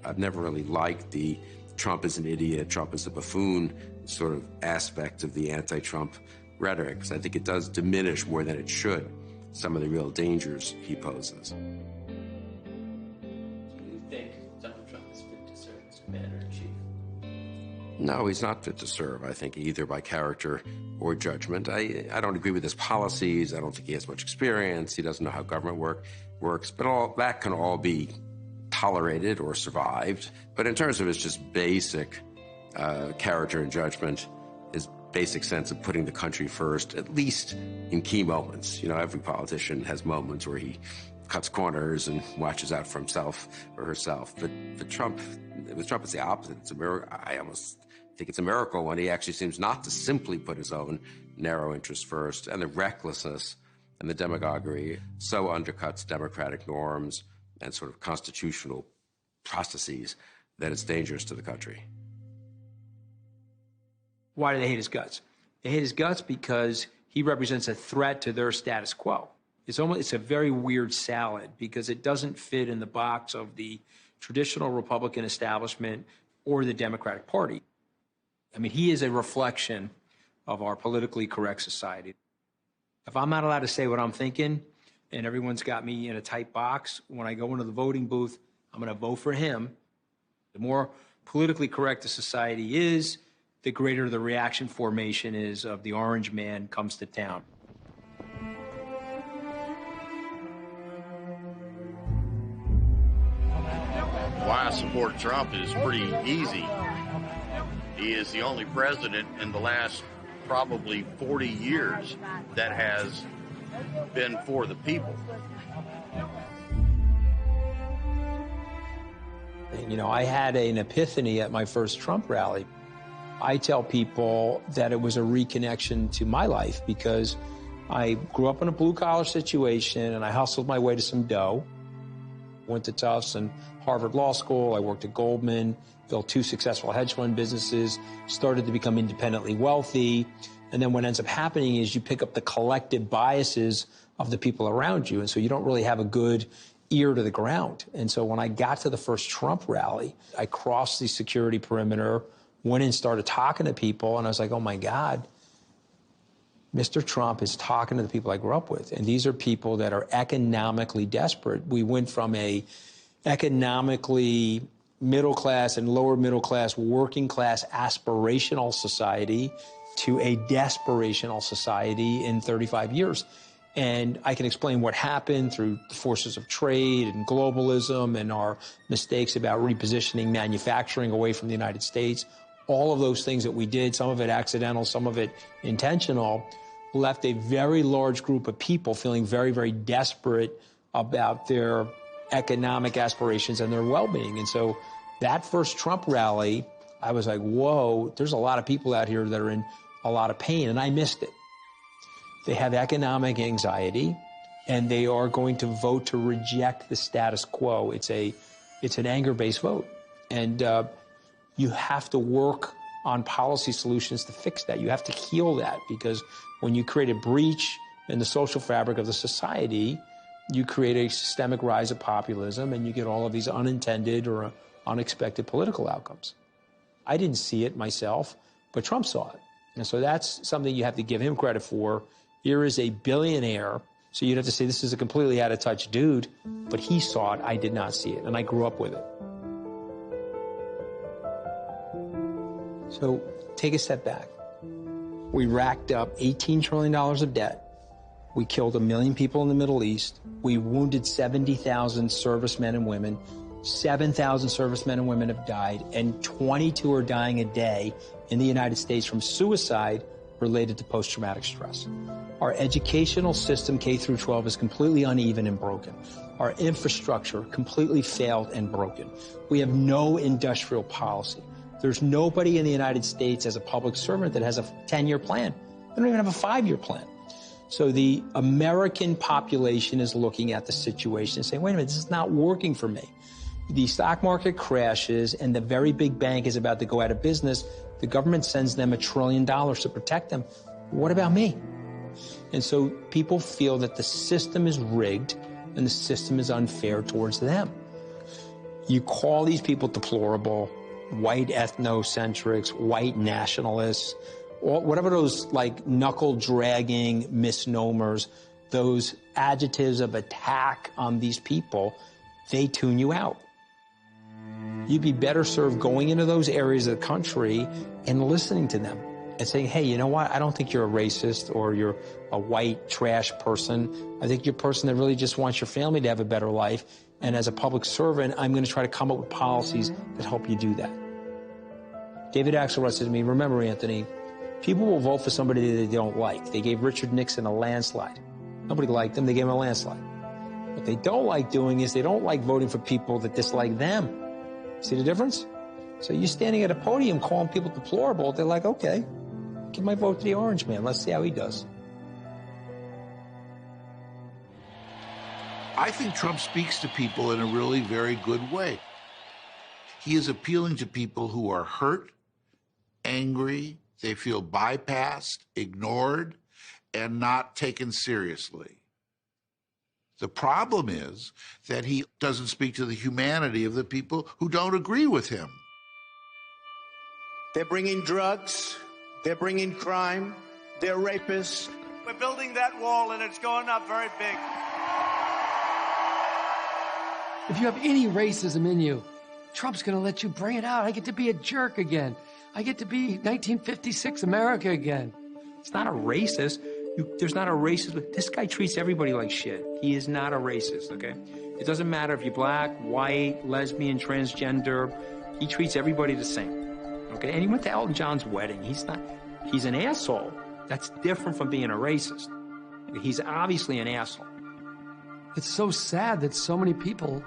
I've never really liked the Trump is an idiot, Trump is a buffoon sort of aspect of the anti-Trump rhetoric, because I think it does diminish more than it should some of the real dangers he poses. Do you think Donald Trump is fit to serve as commander-in-chief? No, he's not fit to serve, I think, either by character or judgment. I don't agree with his policies. I don't think he has much experience. He doesn't know how government works. But all that can all be tolerated or survived. But in terms of his just basic character and judgment, his basic sense of putting the country first, at least in key moments. You know, every politician has moments where he cuts corners and watches out for himself or herself. But with Trump, it's the opposite. It's a miracle. I almost think it's a miracle when he actually seems not to simply put his own narrow interests first, and the recklessness and the demagoguery so undercuts democratic norms and sort of constitutional processes that it's dangerous to the country. Why do they hate his guts? They hate his guts because he represents a threat to their status quo. It's a very weird salad because it doesn't fit in the box of the traditional Republican establishment or the Democratic Party. I mean, he is a reflection of our politically correct society. If I'm not allowed to say what I'm thinking and everyone's got me in a tight box, when I go into the voting booth, I'm going to vote for him. The more politically correct the society is, the greater the reaction formation is of the orange man comes to town. Why I support Trump is pretty easy. He is the only president in the last probably 40 years that has been for the people. You know, I had an epiphany at my first Trump rally. I tell people that it was a reconnection to my life because I grew up in a blue-collar situation and I hustled my way to some dough. Went to Tufts and Harvard Law School. I worked at Goldman, built 2 successful hedge fund businesses, started to become independently wealthy. And then what ends up happening is you pick up the collective biases of the people around you. And so you don't really have a good ear to the ground. And so when I got to the first Trump rally, I crossed the security perimeter, went and started talking to people, and I was like, oh my God, Mr. Trump is talking to the people I grew up with. And these are people that are economically desperate. We went from a economically middle class and lower middle class, working class, aspirational society to a desperational society in 35 years. And I can explain what happened through the forces of trade and globalism and our mistakes about repositioning manufacturing away from the United States. All of those things that we did, some of it accidental, some of it intentional, left a very large group of people feeling very, very desperate about their economic aspirations and their well-being. And so that first Trump rally, I was like, whoa, there's a lot of people out here that are in a lot of pain, and I missed it. They have economic anxiety, and they are going to vote to reject the status quo. It's an anger-based vote. And you have to work on policy solutions to fix that. You have to heal that, because when you create a breach in the social fabric of the society, you create a systemic rise of populism, and you get all of these unintended or unexpected political outcomes. I didn't see it myself, but Trump saw it. And so that's something you have to give him credit for. Here is a billionaire, so you'd have to say this is a completely out-of-touch dude, but he saw it, I did not see it, and I grew up with it. So take a step back. We racked up $18 trillion of debt. We killed 1 million people in the Middle East. We wounded 70,000 servicemen and women. 7,000 servicemen and women have died, and 22 are dying a day in the United States from suicide related to post-traumatic stress. Our educational system, K through 12, is completely uneven and broken. Our infrastructure completely failed and broken. We have no industrial policy. There's nobody in the United States as a public servant that has a 10-year plan. They don't even have a 5-year plan. So the American population is looking at the situation and saying, wait a minute, this is not working for me. The stock market crashes and the very big bank is about to go out of business. The government sends them $1 trillion to protect them. What about me? And so people feel that the system is rigged and the system is unfair towards them. You call these people deplorable, white ethnocentrics, white nationalists, or whatever those like knuckle-dragging misnomers, those adjectives of attack on these people, they tune you out. You'd be better served going into those areas of the country and listening to them and saying, hey, you know what? I don't think you're a racist or you're a white trash person. I think you're a person that really just wants your family to have a better life. And as a public servant, I'm going to try to come up with policies that help you do that. David Axelrod said to me, remember, Anthony, people will vote for somebody that they don't like. They gave Richard Nixon a landslide. Nobody liked him. They gave him a landslide. What they don't like doing is they don't like voting for people that dislike them. See the difference? So you're standing at a podium calling people deplorable. They're like, okay, give my vote to the orange man. Let's see how he does. I think Trump speaks to people in a really very good way. He is appealing to people who are hurt, angry, they feel bypassed, ignored, and not taken seriously. The problem is that he doesn't speak to the humanity of the people who don't agree with him. They're bringing drugs. They're bringing crime. They're rapists. We're building that wall, and it's going up very big. If you have any racism in you, Trump's going to let you bring it out. I get to be a jerk again. I get to be 1956 America again. It's not a racist. There's not a racist. This guy treats everybody like shit. He is not a racist, okay? It doesn't matter if you're black, white, lesbian, transgender. He treats everybody the same, okay? And he went to Elton John's wedding. He's an asshole. That's different from being a racist. He's obviously an asshole. It's so sad that so many people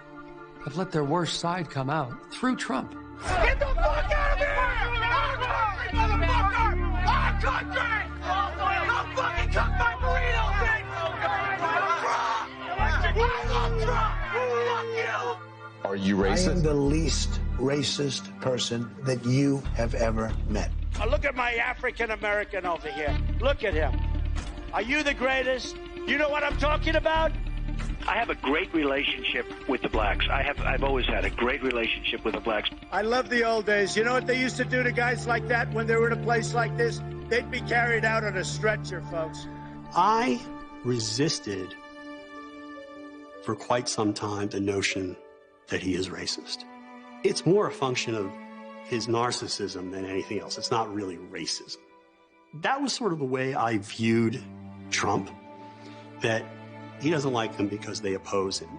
have let their worst side come out through Trump. Get the fuck out of here! Our country, motherfucker! Our country! Don't fucking cook my burrito, bitch! I love Trump! Fuck you! Are you racist? I am the least racist person that you have ever met. Look at my African American over here. Look at him. Are you the greatest? You know what I'm talking about? I have a great relationship with the blacks. I've always had a great relationship with the blacks. I love the old days. You know what they used to do to guys like that when they were in a place like this? They'd be carried out on a stretcher, folks. I resisted for quite some time the notion that he is racist. It's more a function of his narcissism than anything else. It's not really racism. That was sort of the way I viewed Trump, that he doesn't like them because they oppose him.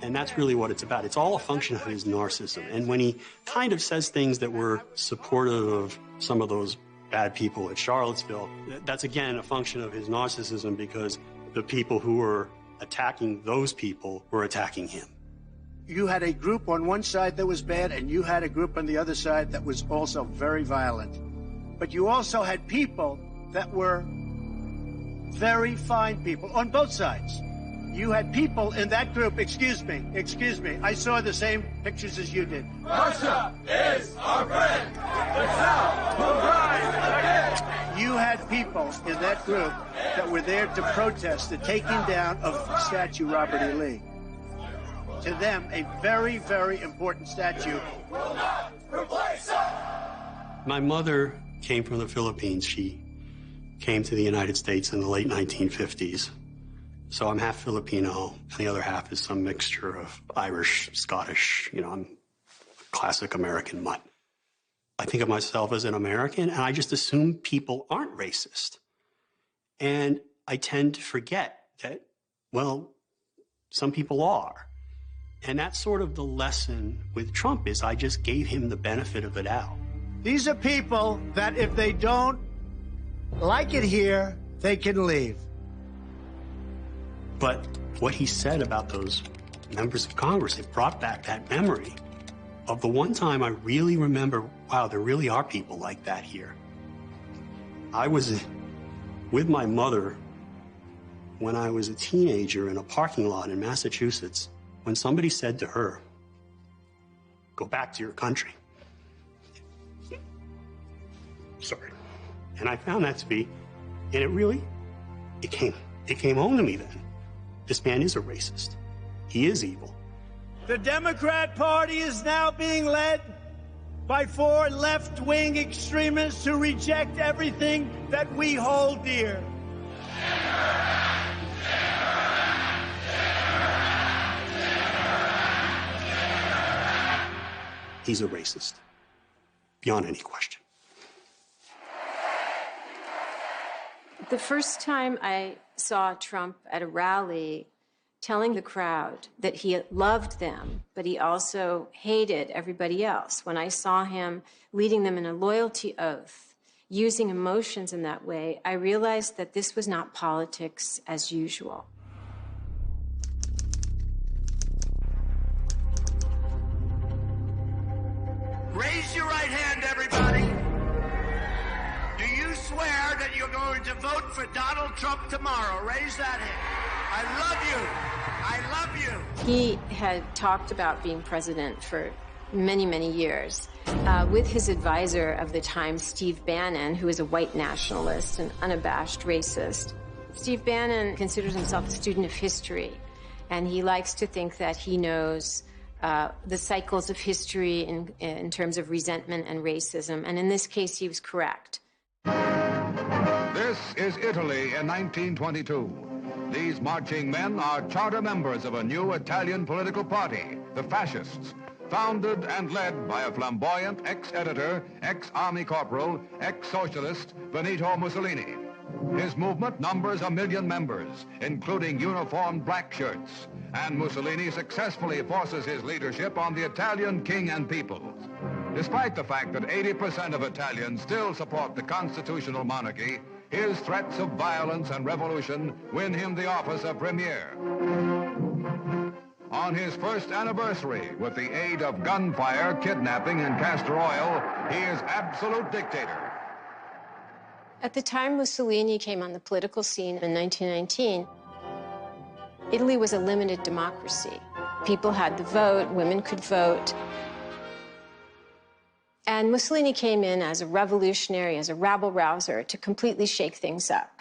And that's really what it's about. It's all a function of his narcissism. And when he kind of says things that were supportive of some of those bad people at Charlottesville, that's again a function of his narcissism, because the people who were attacking those people were attacking him. You had a group on one side that was bad, and you had a group on the other side that was also very violent. But you also had people that were very fine people on both sides. You had people in that group, excuse me, I saw the same pictures as you did. Russia is our friend. The South will rise again. You had people in that group that were there to protest the taking down of statue Robert E. Lee. To them, a very, very important statue. Will not replace us. My mother came from the Philippines. She came to the United States in the late 1950s. So I'm half Filipino, and the other half is some mixture of Irish, Scottish. You know, I'm a classic American mutt. I think of myself as an American, and I just assume people aren't racist. And I tend to forget that, well, some people are. And that's sort of the lesson with Trump, is I just gave him the benefit of the doubt. These are people that if they don't like it here, they can leave. But what he said about those members of Congress, it brought back that memory of the one time I really remember, wow, there really are people like that here. I was with my mother when I was a teenager in a parking lot in Massachusetts, when somebody said to her, "Go back to your country." Sorry. And I found that to be, and it came home to me then. This man is a racist. He is evil. The Democrat Party is now being led by 4 left-wing extremists who reject everything that we hold dear. He's a racist, beyond any question. The first time I saw Trump at a rally telling the crowd that he loved them, but he also hated everybody else, when I saw him leading them in a loyalty oath, using emotions in that way, I realized that this was not politics as usual. Raise your right hand, everybody. Do you swear that you're going to vote for Donald Trump tomorrow? Raise that hand. I love you. I love you. He had talked about being president for many, many years with his advisor of the time, Steve Bannon, who is a white nationalist and unabashed racist. Steve Bannon considers himself a student of history, and he likes to think that he knows the cycles of history in terms of resentment and racism, and in this case, he was correct. This is Italy in 1922. These marching men are charter members of a new Italian political party, the Fascists, founded and led by a flamboyant ex-editor, ex-army corporal, ex-socialist, Benito Mussolini. His movement numbers 1 million members, including uniformed black shirts, and Mussolini successfully forces his leadership on the Italian king and people. Despite the fact that 80% of Italians still support the constitutional monarchy, his threats of violence and revolution win him the office of premier. On his first anniversary, with the aid of gunfire, kidnapping, and castor oil, he is absolute dictator. At the time Mussolini came on the political scene in 1919, Italy was a limited democracy. People had the vote, women could vote. And Mussolini came in as a revolutionary, as a rabble-rouser, to completely shake things up.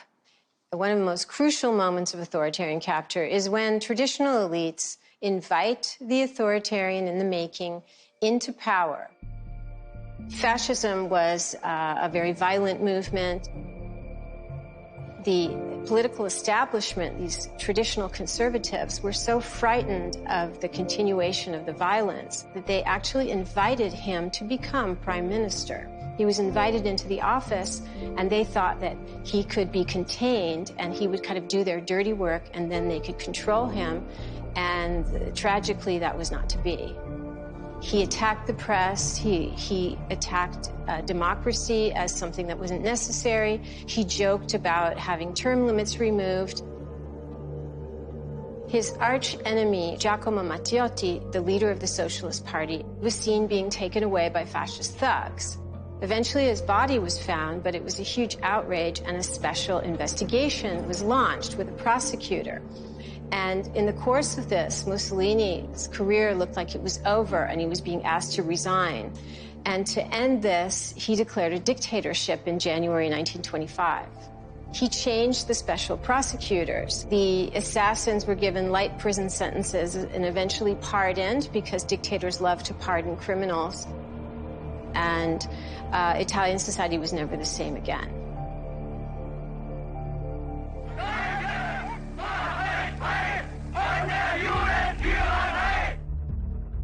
One of the most crucial moments of authoritarian capture is when traditional elites invite the authoritarian in the making into power. Fascism was a very violent movement. The political establishment, these traditional conservatives, were so frightened of the continuation of the violence that they actually invited him to become prime minister. He was invited into the office, and they thought that he could be contained and he would kind of do their dirty work, and then they could control him. And tragically, that was not to be. He attacked the press. He attacked democracy as something that wasn't necessary. He joked about having term limits removed. His arch enemy, Giacomo Matteotti, the leader of the Socialist Party, was seen being taken away by fascist thugs. Eventually, his body was found, but it was a huge outrage, and a special investigation was launched with a prosecutor. And in the course of this, Mussolini's career looked like it was over, and he was being asked to resign. And to end this, he declared a dictatorship in January 1925. He changed the special prosecutors. The assassins were given light prison sentences and eventually pardoned, because dictators love to pardon criminals. And Italian society was never the same again.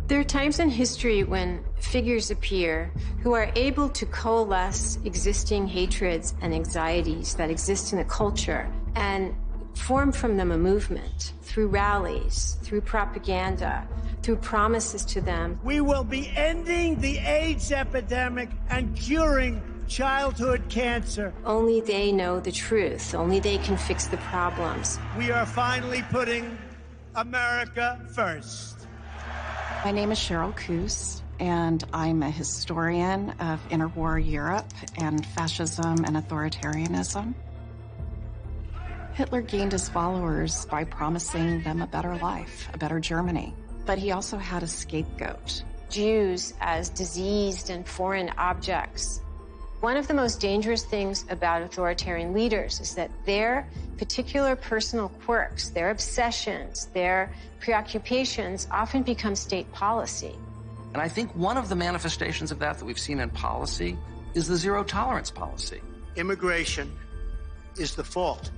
There are times in history when figures appear who are able to coalesce existing hatreds and anxieties that exist in a culture and form from them a movement through rallies, through propaganda, through promises to them. We will be ending the AIDS epidemic and curing childhood cancer. Only they know the truth. Only they can fix the problems. We are finally putting America first. My name is Cheryl Coos, and I'm a historian of interwar Europe and fascism and authoritarianism. Hitler gained his followers by promising them a better life, a better Germany. But he also had a scapegoat. Jews as diseased and foreign objects. One of the most dangerous things about authoritarian leaders is that their particular personal quirks, their obsessions, their preoccupations often become state policy. And I think one of the manifestations of that we've seen in policy is the zero-tolerance policy. Immigration is the fault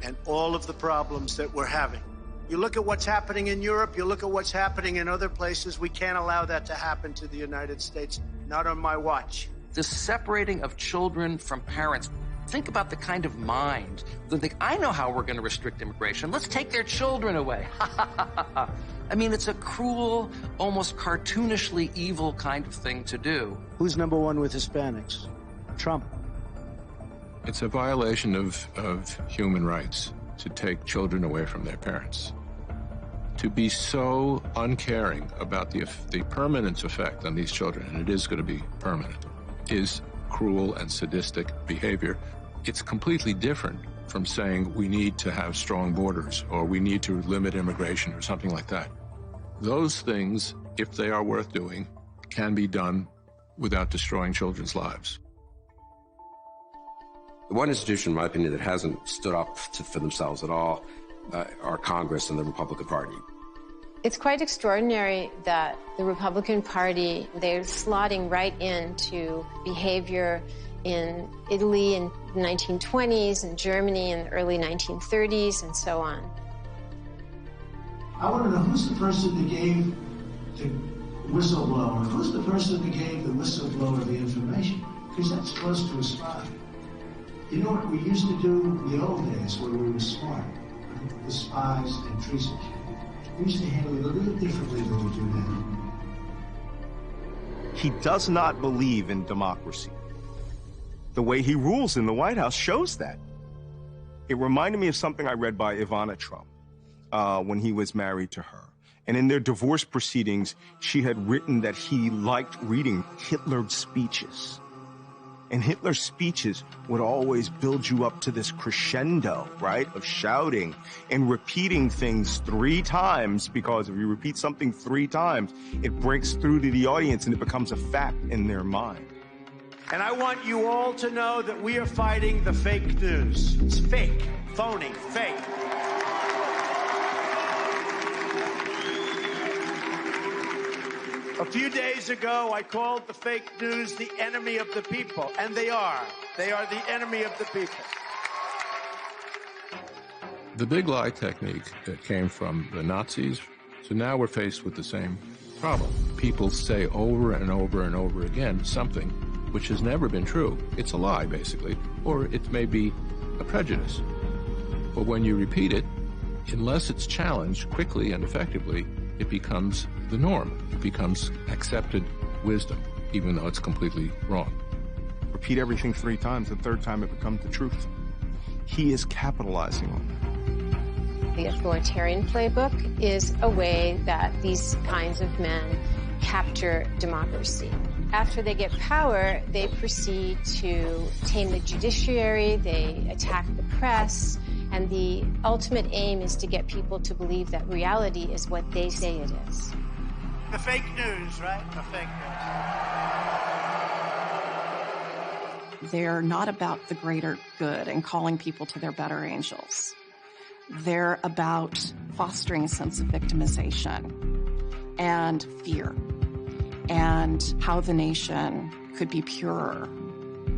and all of the problems that we're having. You look at what's happening in Europe, you look at what's happening in other places, we can't allow that to happen to the United States, not on my watch. The separating of children from parents. Think about the kind of mind that think, I know how we're going to restrict immigration. Let's take their children away. I mean, it's a cruel, almost cartoonishly evil kind of thing to do. Who's number one with Hispanics? Trump. It's a violation of human rights to take children away from their parents. To be so uncaring about the permanent effect on these children, and it is going to be permanent, is cruel and sadistic behavior. It's completely different from saying we need to have strong borders or we need to limit immigration or something like that. Those things, if they are worth doing, can be done without destroying children's lives. The one institution, in my opinion, that hasn't stood up for themselves at all are Congress and the Republican Party. It's quite extraordinary that the Republican Party, they're slotting right into behavior in Italy in the 1920s and Germany in the early 1930s and so on. I want to know who's the person that gave the whistleblower, who's the person that gave the whistleblower the information? Because that's close to a spy. You know what we used to do in the old days when we were smart, the spies and treason. We used to handle it a little differently than we do now. He does not believe in democracy. The way he rules in the White House shows that. It reminded me of something I read by Ivana Trump when he was married to her. And in their divorce proceedings, she had written that he liked reading Hitler's speeches. And Hitler's speeches would always build you up to this crescendo, right, of shouting and repeating things 3 times, because if you repeat something 3 times, it breaks through to the audience and it becomes a fact in their mind. And I want you all to know that we are fighting the fake news. It's fake, phony, fake. A few days ago, I called the fake news the enemy of the people, and they are. They are the enemy of the people. The big lie technique that came from the Nazis, so now we're faced with the same problem. People say over and over and over again something which has never been true. It's a lie, basically, or it may be a prejudice. But when you repeat it, unless it's challenged quickly and effectively, it becomes the norm. It becomes accepted wisdom, even though it's completely wrong. Repeat everything 3 times, the 3rd time it becomes the truth. He is capitalizing on that. The authoritarian playbook is a way that these kinds of men capture democracy. After they get power, they proceed to tame the judiciary, they attack the press, and the ultimate aim is to get people to believe that reality is what they say it is. The fake news, right? The fake news. They're not about the greater good and calling people to their better angels. They're about fostering a sense of victimization and fear, and how the nation could be purer,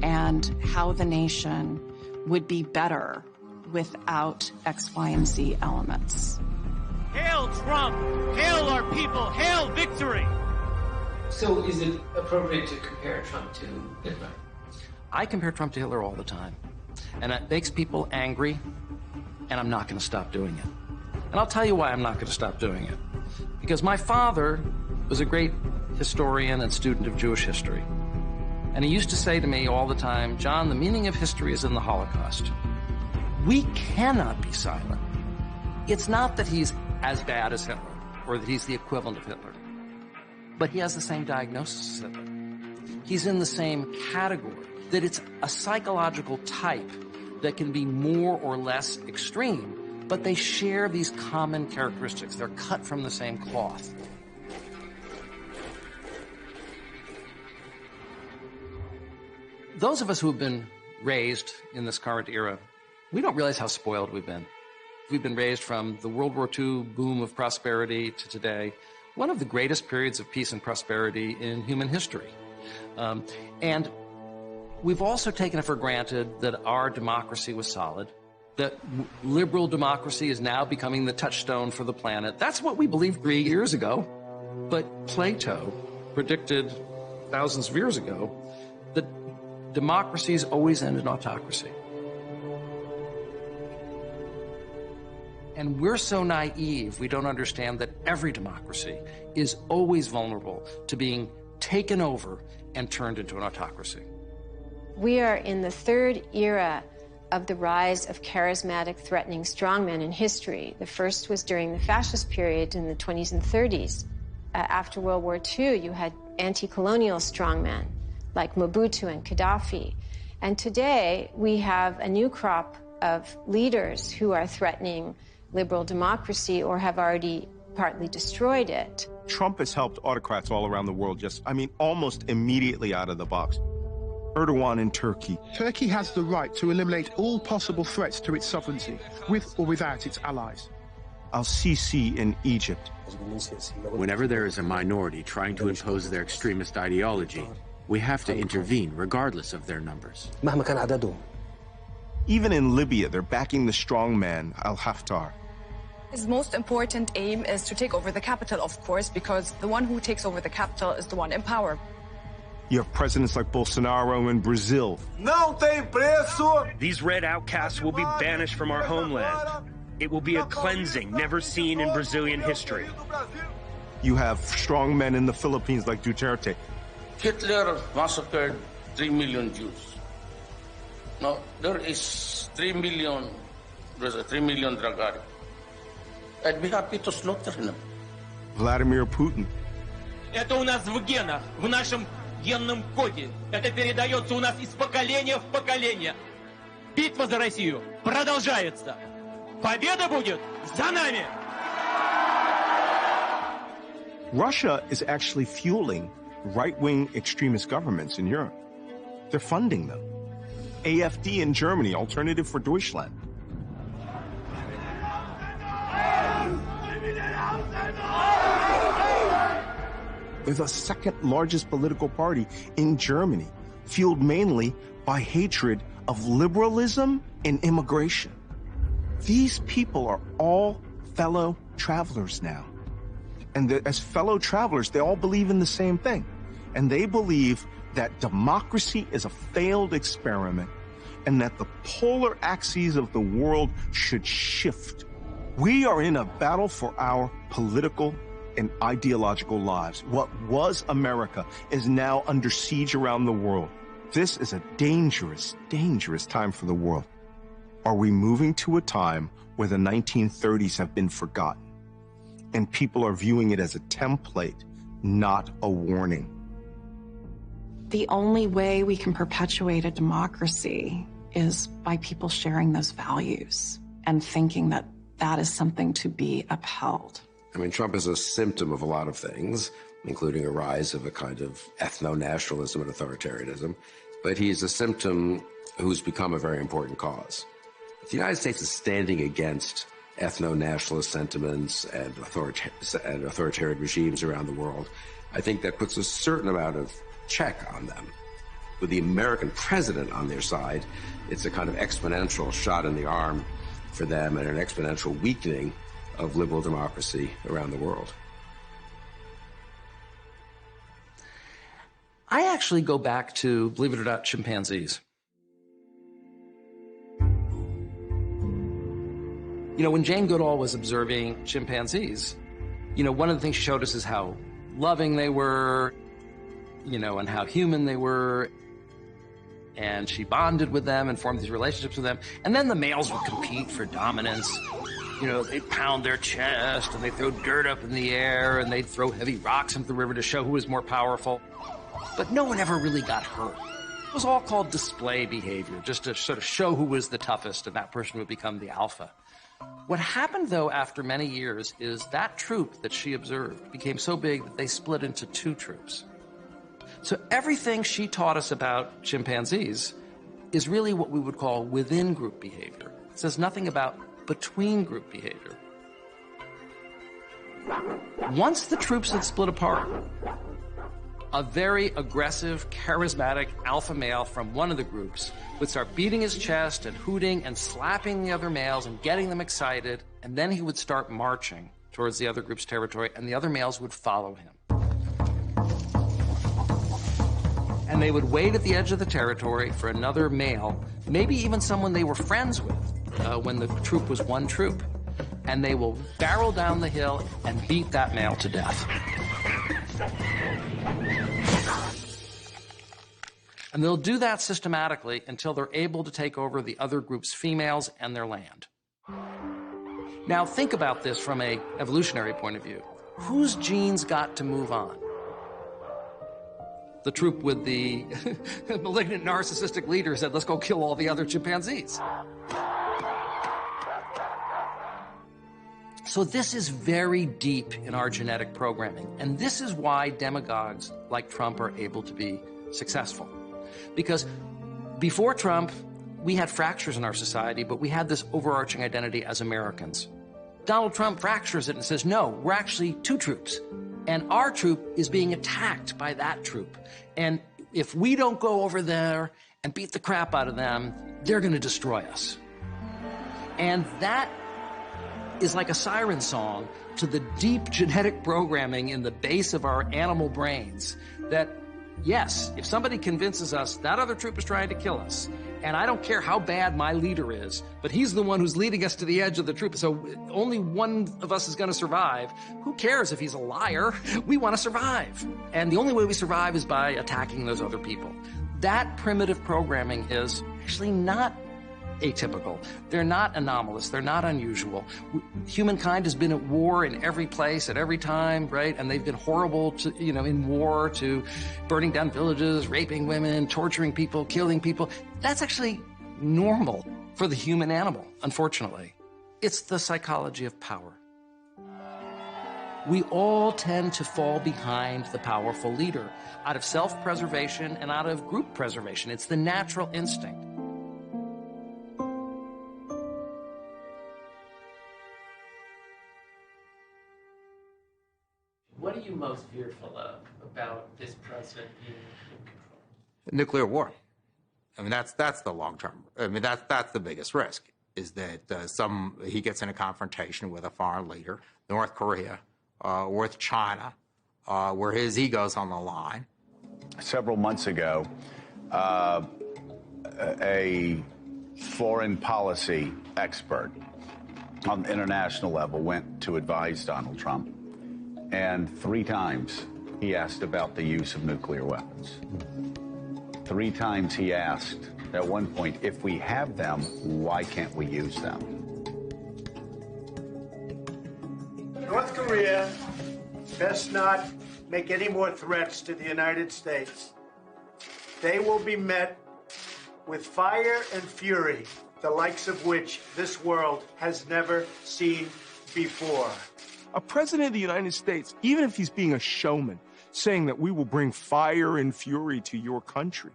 and how the nation would be better without X, Y, and Z elements. Hail Trump! Hail our people! Hail victory! So is it appropriate to compare Trump to Hitler? I compare Trump to Hitler all the time. And it makes people angry, and I'm not going to stop doing it. And I'll tell you why I'm not going to stop doing it. Because my father was a great historian and student of Jewish history. And he used to say to me all the time, John, the meaning of history is in the Holocaust. We cannot be silent. It's not that he's as bad as Hitler, or that he's the equivalent of Hitler, but he has the same diagnosis as Hitler. He's in the same category, that it's a psychological type that can be more or less extreme, but they share these common characteristics. They're cut from the same cloth. Those of us who have been raised in this current era, we don't realize how spoiled we've been. We've been raised from the World War II boom of prosperity to today, one of the greatest periods of peace and prosperity in human history. And we've also taken it for granted that our democracy was solid, that liberal democracy is now becoming the touchstone for the planet. That's what we believed 3 years ago. But Plato predicted thousands of years ago that democracies always end in autocracy. And we're so naive, we don't understand that every democracy is always vulnerable to being taken over and turned into an autocracy. We are in the third era of the rise of charismatic, threatening strongmen in history. The first was during the fascist period in the 20s and 30s. After World War II, you had anti-colonial strongmen like Mobutu and Gaddafi. And today, we have a new crop of leaders who are threatening liberal democracy or have already partly destroyed it. Trump has helped autocrats all around the world almost immediately out of the box. Erdogan in Turkey. Turkey has the right to eliminate all possible threats to its sovereignty, with or without its allies. Al-Sisi in Egypt. Whenever there is a minority trying to impose their extremist ideology, we have to intervene regardless of their numbers. Even in Libya, they're backing the strongman, Al-Haftar. His most important aim is to take over the capital, of course, because the one who takes over the capital is the one in power. You have presidents like Bolsonaro in Brazil. These red outcasts will be banished from our homeland. It will be a cleansing never seen in Brazilian history. You have strong men in the Philippines like Duterte. Hitler massacred 3 million Jews. Now, there is 3 million, there's a 3 million drug addicts. I'd be happy to slaughter them. Vladimir Putin. Это у нас в генах, в нашем генном коде. Это передается у нас из поколения в поколение. Битва за Россию продолжается. Победа будет за нами! Russia is actually fueling right-wing extremist governments in Europe. They're funding them. AfD in Germany, Alternative for Deutschland. They're the second largest political party in Germany, fueled mainly by hatred of liberalism and immigration. These people are all fellow travelers now. And as fellow travelers, they all believe in the same thing. And they believe that democracy is a failed experiment and that the polar axes of the world should shift. We are in a battle for our political and ideological lives. What was America is now under siege around the world. This is a dangerous, dangerous time for the world. Are we moving to a time where the 1930s have been forgotten and people are viewing it as a template, not a warning? The only way we can perpetuate a democracy is by people sharing those values and thinking that that is something to be upheld. I mean, Trump is a symptom of a lot of things, including a rise of a kind of ethno-nationalism and authoritarianism, but he's a symptom who's become a very important cause. If the United States is standing against ethno-nationalist sentiments and authoritarian regimes around the world, I think that puts a certain amount of check on them. With the American president on their side, it's a kind of exponential shot in the arm for them and an exponential weakening of liberal democracy around the world. I actually go back to, believe it or not, chimpanzees. You know, when Jane Goodall was observing chimpanzees, you know, one of the things she showed us is how loving they were, you know, and how human they were. And she bonded with them and formed these relationships with them. And then the males would compete for dominance. You know, they'd pound their chest and they'd throw dirt up in the air and they'd throw heavy rocks into the river to show who was more powerful. But no one ever really got hurt. was all called display behavior, just to sort of show who was the toughest, and that person would become the alpha. What happened, though, after many years is that troop that she observed became so big that they split into two troops. So everything she taught us about chimpanzees is really what we would call within-group behavior. It says nothing about between-group behavior. Once the troops had split apart, a very aggressive, charismatic alpha male from one of the groups would start beating his chest and hooting and slapping the other males and getting them excited, and then he would start marching towards the other group's territory, and the other males would follow him. And they would wait at the edge of the territory for another male, maybe even someone they were friends with when the troop was one troop, and they will barrel down the hill and beat that male to death. And they'll do that systematically until they're able to take over the other group's females and their land. Now think about this from an evolutionary point of view. Whose genes got to move on? The troop with the malignant narcissistic leader said, let's go kill all the other chimpanzees. So this is very deep in our genetic programming. And this is why demagogues like Trump are able to be successful. Because before Trump, we had fractures in our society, but we had this overarching identity as Americans. Donald Trump fractures it and says, no, we're actually two troops. And our troop is being attacked by that troop. And if we don't go over there and beat the crap out of them, they're going to destroy us. And that is like a siren song to the deep genetic programming in the base of our animal brains that, yes, if somebody convinces us that other troop is trying to kill us, and I don't care how bad my leader is, but he's the one who's leading us to the edge of the troop, so only one of us is going to survive. Who cares if he's a liar? We want to survive. And the only way we survive is by attacking those other people. That primitive programming is actually not atypical. They're not anomalous. They're not unusual. Humankind has been at war in every place at every time, right? And they've been horrible to, in war, to burning down villages, raping women, torturing people, killing people. That's actually normal for the human animal, unfortunately. It's the psychology of power. We all tend to fall behind the powerful leader out of self-preservation and out of group preservation. It's the natural instinct. What are you most fearful of about this president being in control? Nuclear war. I mean, that's the long term. I mean, that's the biggest risk, is that he gets in a confrontation with a foreign leader, North Korea, or with China, where his ego's on the line. Several months ago, a foreign policy expert on the international level went to advise Donald Trump. And 3 times he asked about the use of nuclear weapons. 3 times he asked, at one point, if we have them, why can't we use them? North Korea best not make any more threats to the United States. They will be met with fire and fury, the likes of which this world has never seen before. A president of the United States, even if he's being a showman, saying that we will bring fire and fury to your country,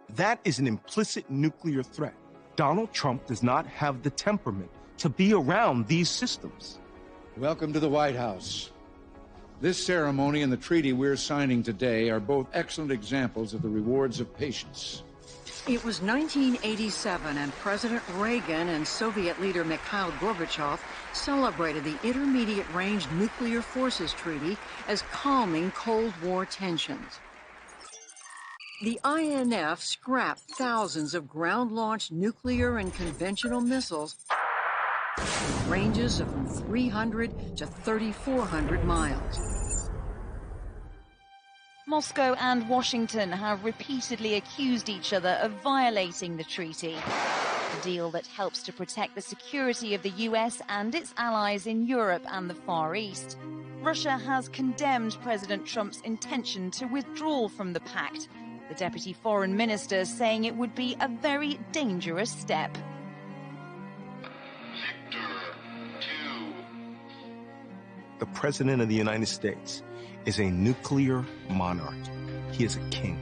that is an implicit nuclear threat. Donald Trump does not have the temperament to be around these systems. Welcome to the White House. This ceremony and the treaty we're signing today are both excellent examples of the rewards of patience. It was 1987, and President Reagan and Soviet leader Mikhail Gorbachev celebrated the Intermediate Range Nuclear Forces Treaty as calming Cold War tensions. The INF scrapped thousands of ground-launched nuclear and conventional missiles with ranges of from 300 to 3,400 miles. Moscow and Washington have repeatedly accused each other of violating the treaty, a deal that helps to protect the security of the US and its allies in Europe and the Far East. Russia has condemned President Trump's intention to withdraw from the pact. the Deputy Foreign Minister saying it would be a very dangerous step. The President of the United States is a nuclear monarch. He is a king.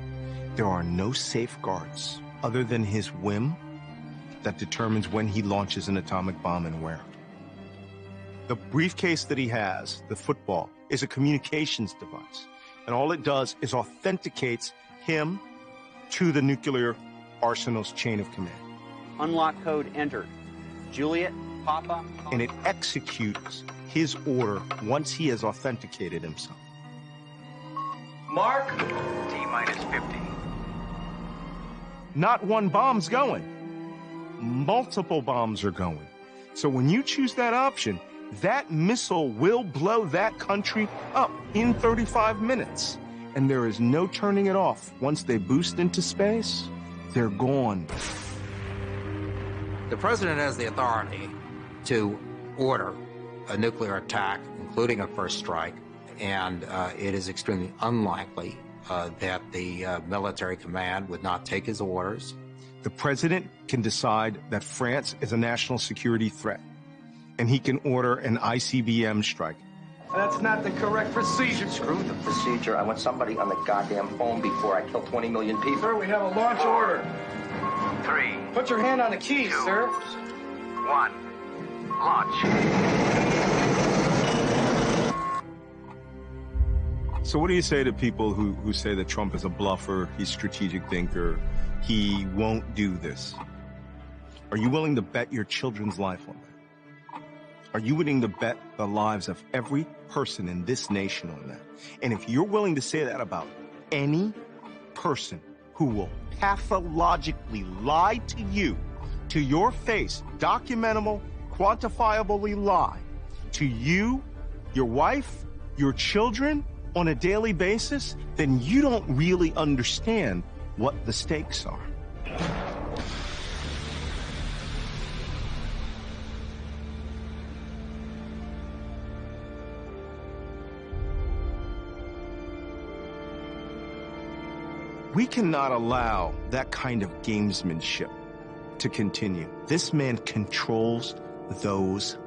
There are no safeguards other than his whim that determines when he launches an atomic bomb and where. The briefcase that he has, the football, is a communications device. And all it does is authenticates him to the nuclear arsenal's chain of command. Unlock code entered. Juliet, Papa. And it executes his order once he has authenticated himself. Mark. T-minus 50. Not one bomb's going. Multiple bombs are going. So when you choose that option, that missile will blow that country up in 35 minutes. And there is no turning it off. Once they boost into space, they're gone. The president has the authority to order a nuclear attack, including a first strike, and it is extremely unlikely that the military command would not take his orders. The president can decide that France is a national security threat, and he can order an ICBM strike. That's not the correct procedure. Screw the procedure. I want somebody on the goddamn phone before I kill 20 million people. Sir, we have a launch order. 3. Put your hand on the keys, 2, sir. 1. Launch. So what do you say to people who say that Trump is a bluffer, he's a strategic thinker, he won't do this? Are you willing to bet your children's life on that? Are you willing to bet the lives of every person in this nation on that? And if you're willing to say that about any person who will pathologically lie to you, to your face, documentable, quantifiably lie to you, your wife, your children on a daily basis, then you don't really understand what the stakes are. We cannot allow that kind of gamesmanship to continue. This man controls those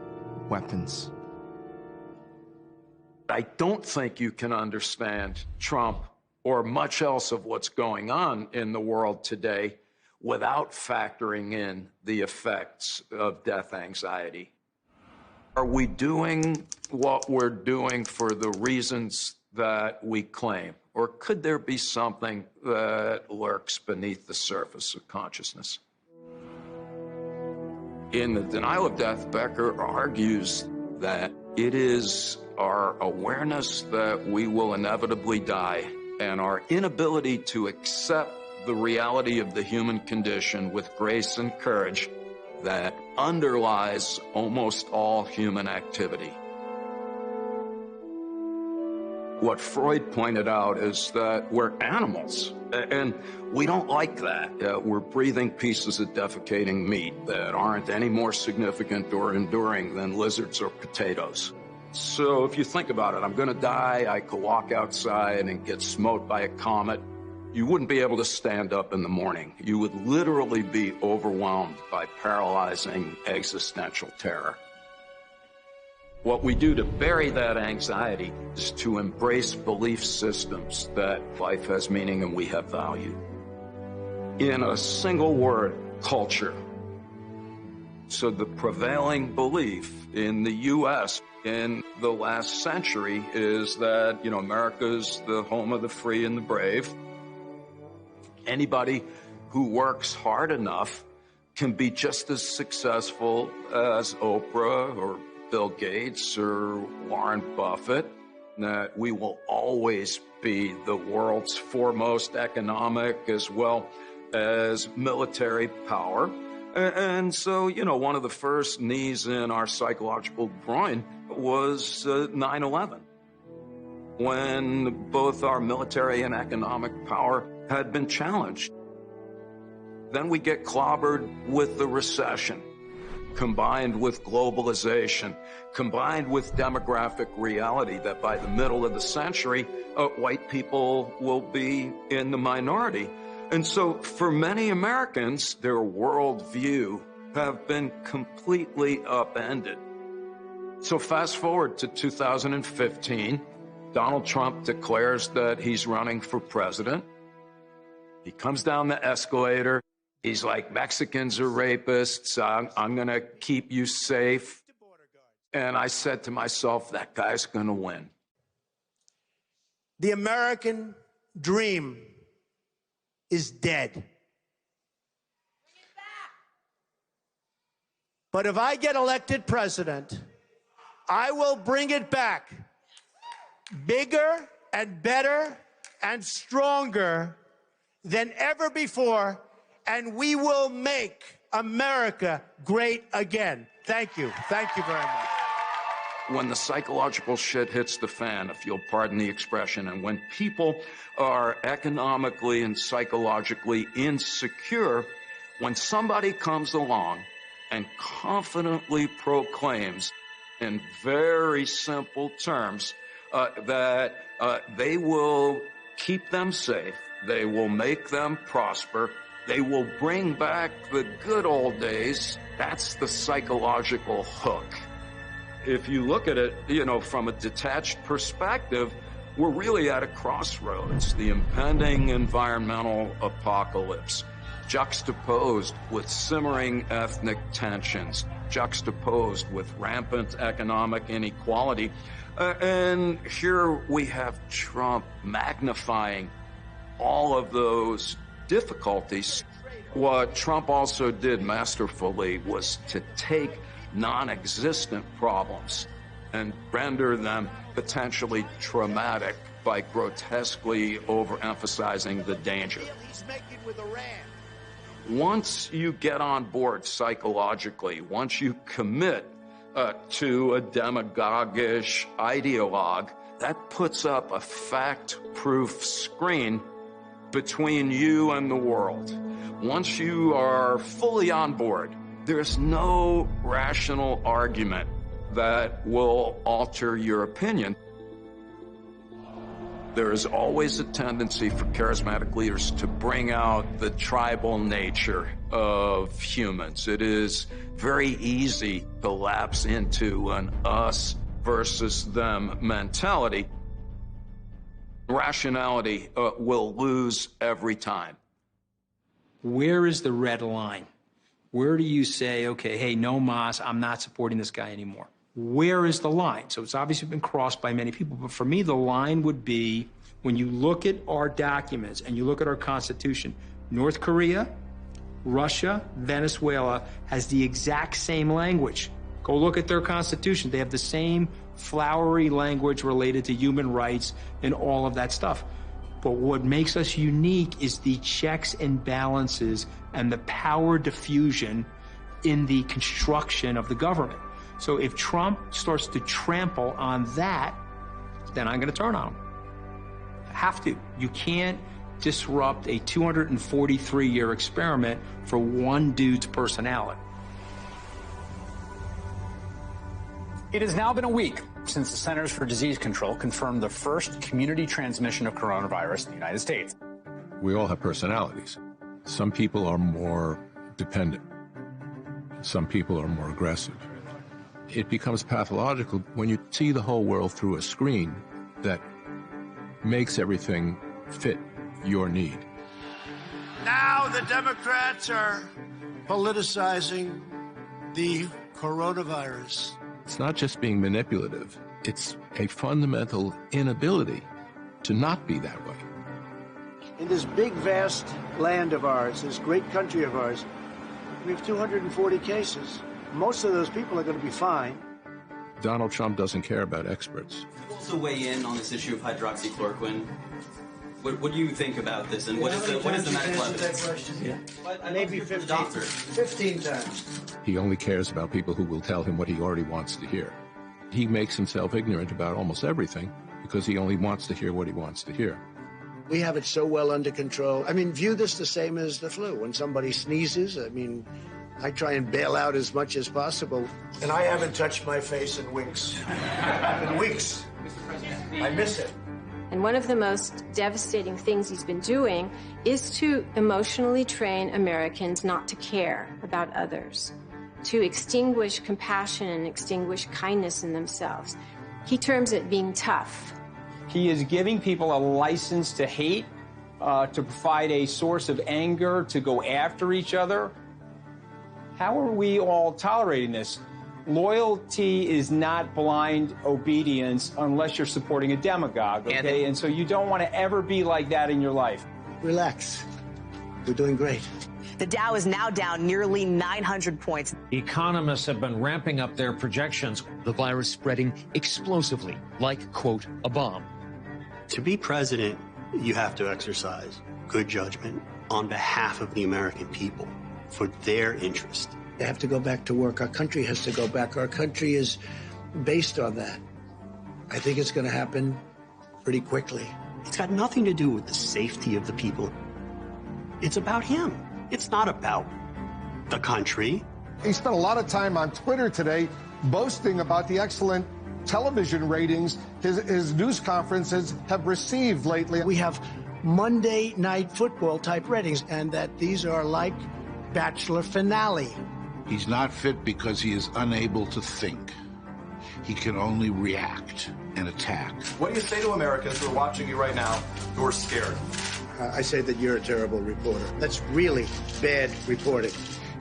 weapons. I don't think you can understand Trump or much else of what's going on in the world today without factoring in the effects of death anxiety. Are we doing what we're doing for the reasons that we claim? Or could there be something that lurks beneath the surface of consciousness? In The Denial of Death, Becker argues that it is our awareness that we will inevitably die and our inability to accept the reality of the human condition with grace and courage that underlies almost all human activity. What Freud pointed out is that we're animals, and we don't like that. We're breathing pieces of defecating meat that aren't any more significant or enduring than lizards or potatoes. So if you think about it, I'm going to die, I could walk outside and get smote by a comet. You wouldn't be able to stand up in the morning. You would literally be overwhelmed by paralyzing existential terror. What we do to bury that anxiety is to embrace belief systems that life has meaning and we have value. In a single word, culture. So the prevailing belief in the U.S. in the last century is that, America's the home of the free and the brave. Anybody who works hard enough can be just as successful as Oprah or Bill Gates or Warren Buffett, that we will always be the world's foremost economic as well as military power. And so, one of the first knees in our psychological groin was 9/11, when both our military and economic power had been challenged. Then we get clobbered with the recession. combined with globalization, combined with demographic reality that by the middle of the century, white people will be in the minority. And so for many Americans, their worldview have been completely upended. So fast forward to 2015, Donald Trump declares that he's running for president. He comes down the escalator. He's like, Mexicans are rapists. I'm going to keep you safe. And I said to myself, that guy's going to win. The American dream is dead. But if I get elected president, I will bring it back bigger and better and stronger than ever before, and we will make America great again. Thank you. Thank you very much. When the psychological shit hits the fan, if you'll pardon the expression, and when people are economically and psychologically insecure, when somebody comes along and confidently proclaims in very simple terms that they will keep them safe, they will make them prosper, they will bring back the good old days, that's the psychological hook. If you look at it, from a detached perspective, we're really at a crossroads. The impending environmental apocalypse, juxtaposed with simmering ethnic tensions, juxtaposed with rampant economic inequality. And here we have Trump magnifying all of those difficulties. What Trump also did masterfully was to take non-existent problems and render them potentially traumatic by grotesquely overemphasizing the danger. Once you get on board psychologically, once you commit to a demagogish ideologue, that puts up a fact-proof screen between you and the world. Once you are fully on board, there's no rational argument that will alter your opinion. There is always a tendency for charismatic leaders to bring out the tribal nature of humans. It is very easy to lapse into an us versus them mentality. Rationality will lose every time. Where is the red line? Where do you say, okay, hey, no mas, I'm not supporting this guy anymore? Where is the line? So it's obviously been crossed by many people, but for me, the line would be when you look at our documents and you look at our Constitution, North Korea, Russia, Venezuela has the exact same language. Go look at their Constitution. They have the same flowery language related to human rights and all of that stuff. But what makes us unique is the checks and balances and the power diffusion in the construction of the government. So if Trump starts to trample on that, then I'm going to turn on him. Have to. You can't disrupt a 243-year experiment for one dude's personality. It has now been a week since the Centers for Disease Control confirmed the first community transmission of coronavirus in the United States. We all have personalities. Some people are more dependent. Some people are more aggressive. It becomes pathological when you see the whole world through a screen that makes everything fit your need. Now the Democrats are politicizing the coronavirus. It's not just being manipulative. It's a fundamental inability to not be that way. In this big, vast land of ours, this great country of ours, we have 240 cases. Most of those people are going to be fine. Donald Trump doesn't care about experts. You also weigh in on this issue of hydroxychloroquine. What do you think about this, and what is the medical evidence? Yeah. Maybe 15 times. He only cares about people who will tell him what he already wants to hear. He makes himself ignorant about almost everything because he only wants to hear what he wants to hear. We have it so well under control. I mean, view this the same as the flu. When somebody sneezes, I mean, I try and bail out as much as possible. And I haven't touched my face in weeks. In weeks. I miss it. And one of the most devastating things he's been doing is to emotionally train Americans not to care about others, to extinguish compassion and extinguish kindness in themselves. He terms it being tough. He is giving people a license to hate, to provide a source of anger, to go after each other. How are we all tolerating this? Loyalty is not blind obedience unless you're supporting a demagogue, okay? And so you don't want to ever be like that in your life. Relax. We're doing great. The Dow is now down nearly 900 points. Economists have been ramping up their projections. The virus spreading explosively, like, quote, a bomb. To be president, you have to exercise good judgment on behalf of the American people for their interest. They have to go back to work. Our country has to go back. Our country is based on that. I think it's going to happen pretty quickly. It's got nothing to do with the safety of the people. It's about him. It's not about the country. He spent a lot of time on Twitter today boasting about the excellent television ratings his news conferences have received lately. We have Monday Night Football type ratings, and that these are like Bachelor finale. He's not fit because he is unable to think. He can only react and attack. What do you say to Americans who are watching you right now who are scared? I say that you're a terrible reporter. That's really bad reporting.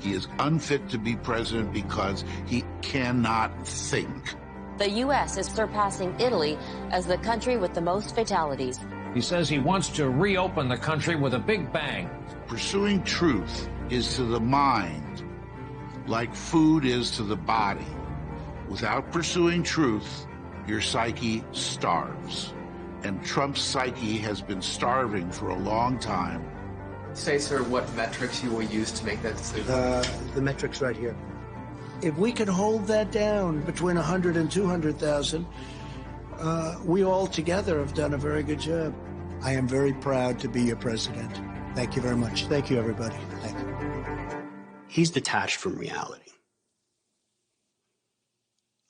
He is unfit to be president because he cannot think. The U.S. is surpassing Italy as the country with the most fatalities. He says he wants to reopen the country with a big bang. Pursuing truth is to the mind like food is to the body. Without pursuing truth, your psyche starves. And Trump's psyche has been starving for a long time. Say, sir, what metrics you will use to make that decision? The metrics right here. If we can hold that down between 100 and 200,000, we all together have done a very good job. I am very proud to be your president. Thank you very much. Thank you, everybody. Thank you. He's detached from reality.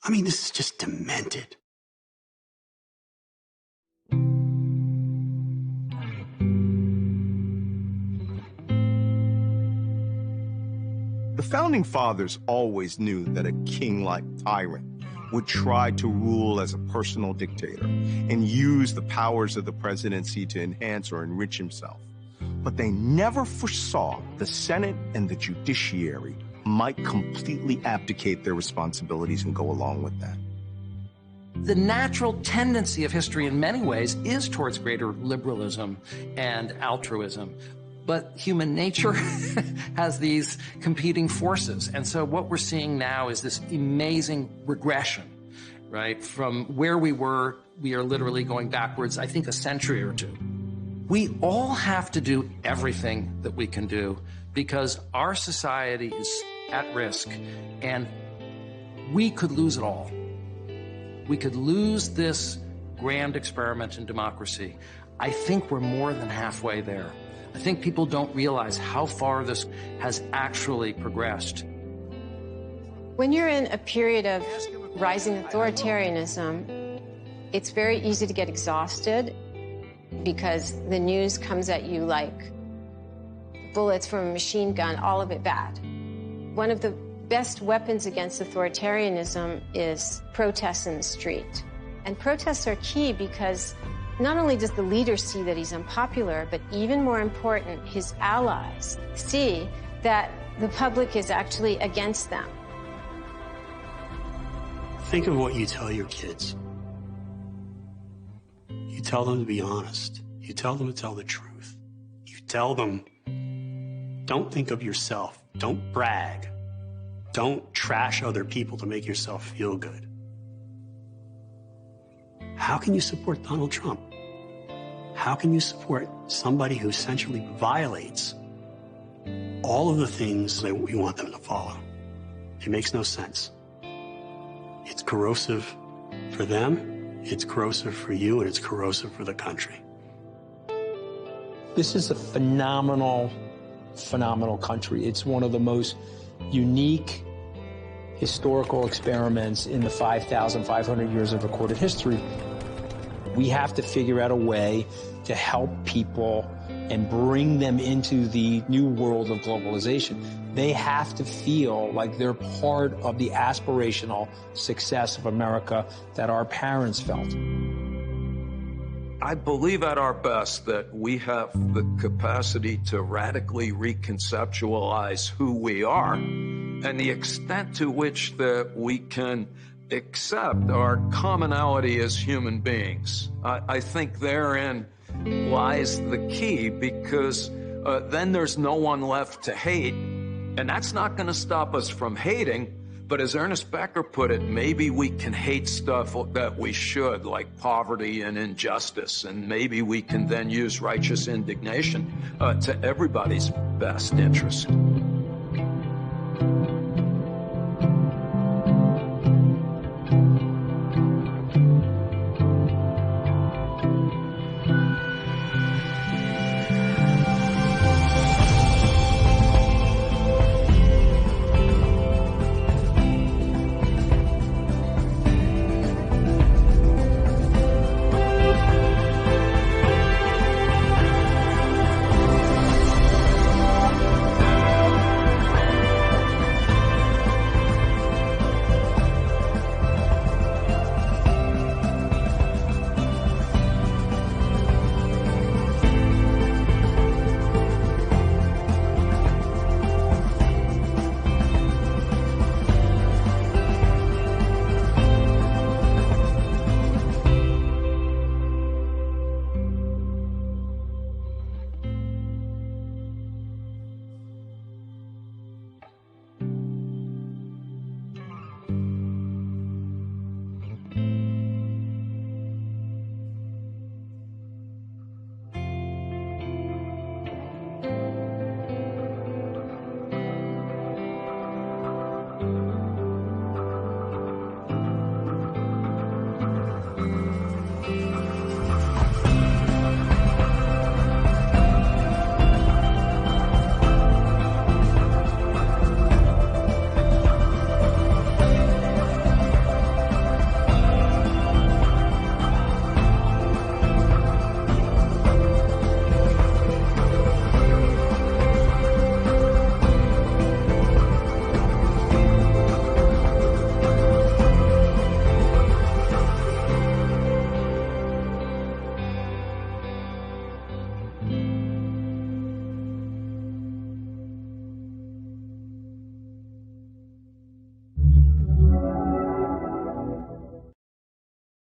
I mean, this is just demented. The Founding Fathers always knew that a king-like tyrant would try to rule as a personal dictator and use the powers of the presidency to enhance or enrich himself. But they never foresaw the Senate and the judiciary might completely abdicate their responsibilities and go along with that. The natural tendency of history in many ways is towards greater liberalism and altruism. But human nature has these competing forces. And so what we're seeing now is this amazing regression, right? From where we were, we are literally going backwards, I think, a century or two. We all have to do everything that we can do because our society is at risk and we could lose it all. We could lose this grand experiment in democracy. I think we're more than halfway there. I think people don't realize how far this has actually progressed. When you're in a period of rising authoritarianism, it's very easy to get exhausted because the news comes at you like bullets from a machine gun, all of it bad. One of the best weapons against authoritarianism is protests in the street. And protests are key because not only does the leader see that he's unpopular, but even more important, his allies see that the public is actually against them. Think of what you tell your kids. You tell them to be honest. You tell them to tell the truth. You tell them, don't think of yourself. Don't brag. Don't trash other people to make yourself feel good. How can you support Donald Trump? How can you support somebody who essentially violates all of the things that we want them to follow? It makes no sense. It's corrosive for them, it's corrosive for you, and it's corrosive for the country. This is a phenomenal country. It's one of the most unique historical experiments in the 5,500 years of recorded history. We have to figure out a way to help people and bring them into the new world of globalization. They have to feel like they're part of the aspirational success of America that our parents felt. I believe at our best that we have the capacity to radically reconceptualize who we are and the extent to which that we can accept our commonality as human beings. I think therein lies the key, because then there's no one left to hate, and that's not going to stop us from hating. But as Ernest Becker put it, maybe we can hate stuff that we should, like poverty and injustice, and maybe we can then use righteous indignation to everybody's best interest.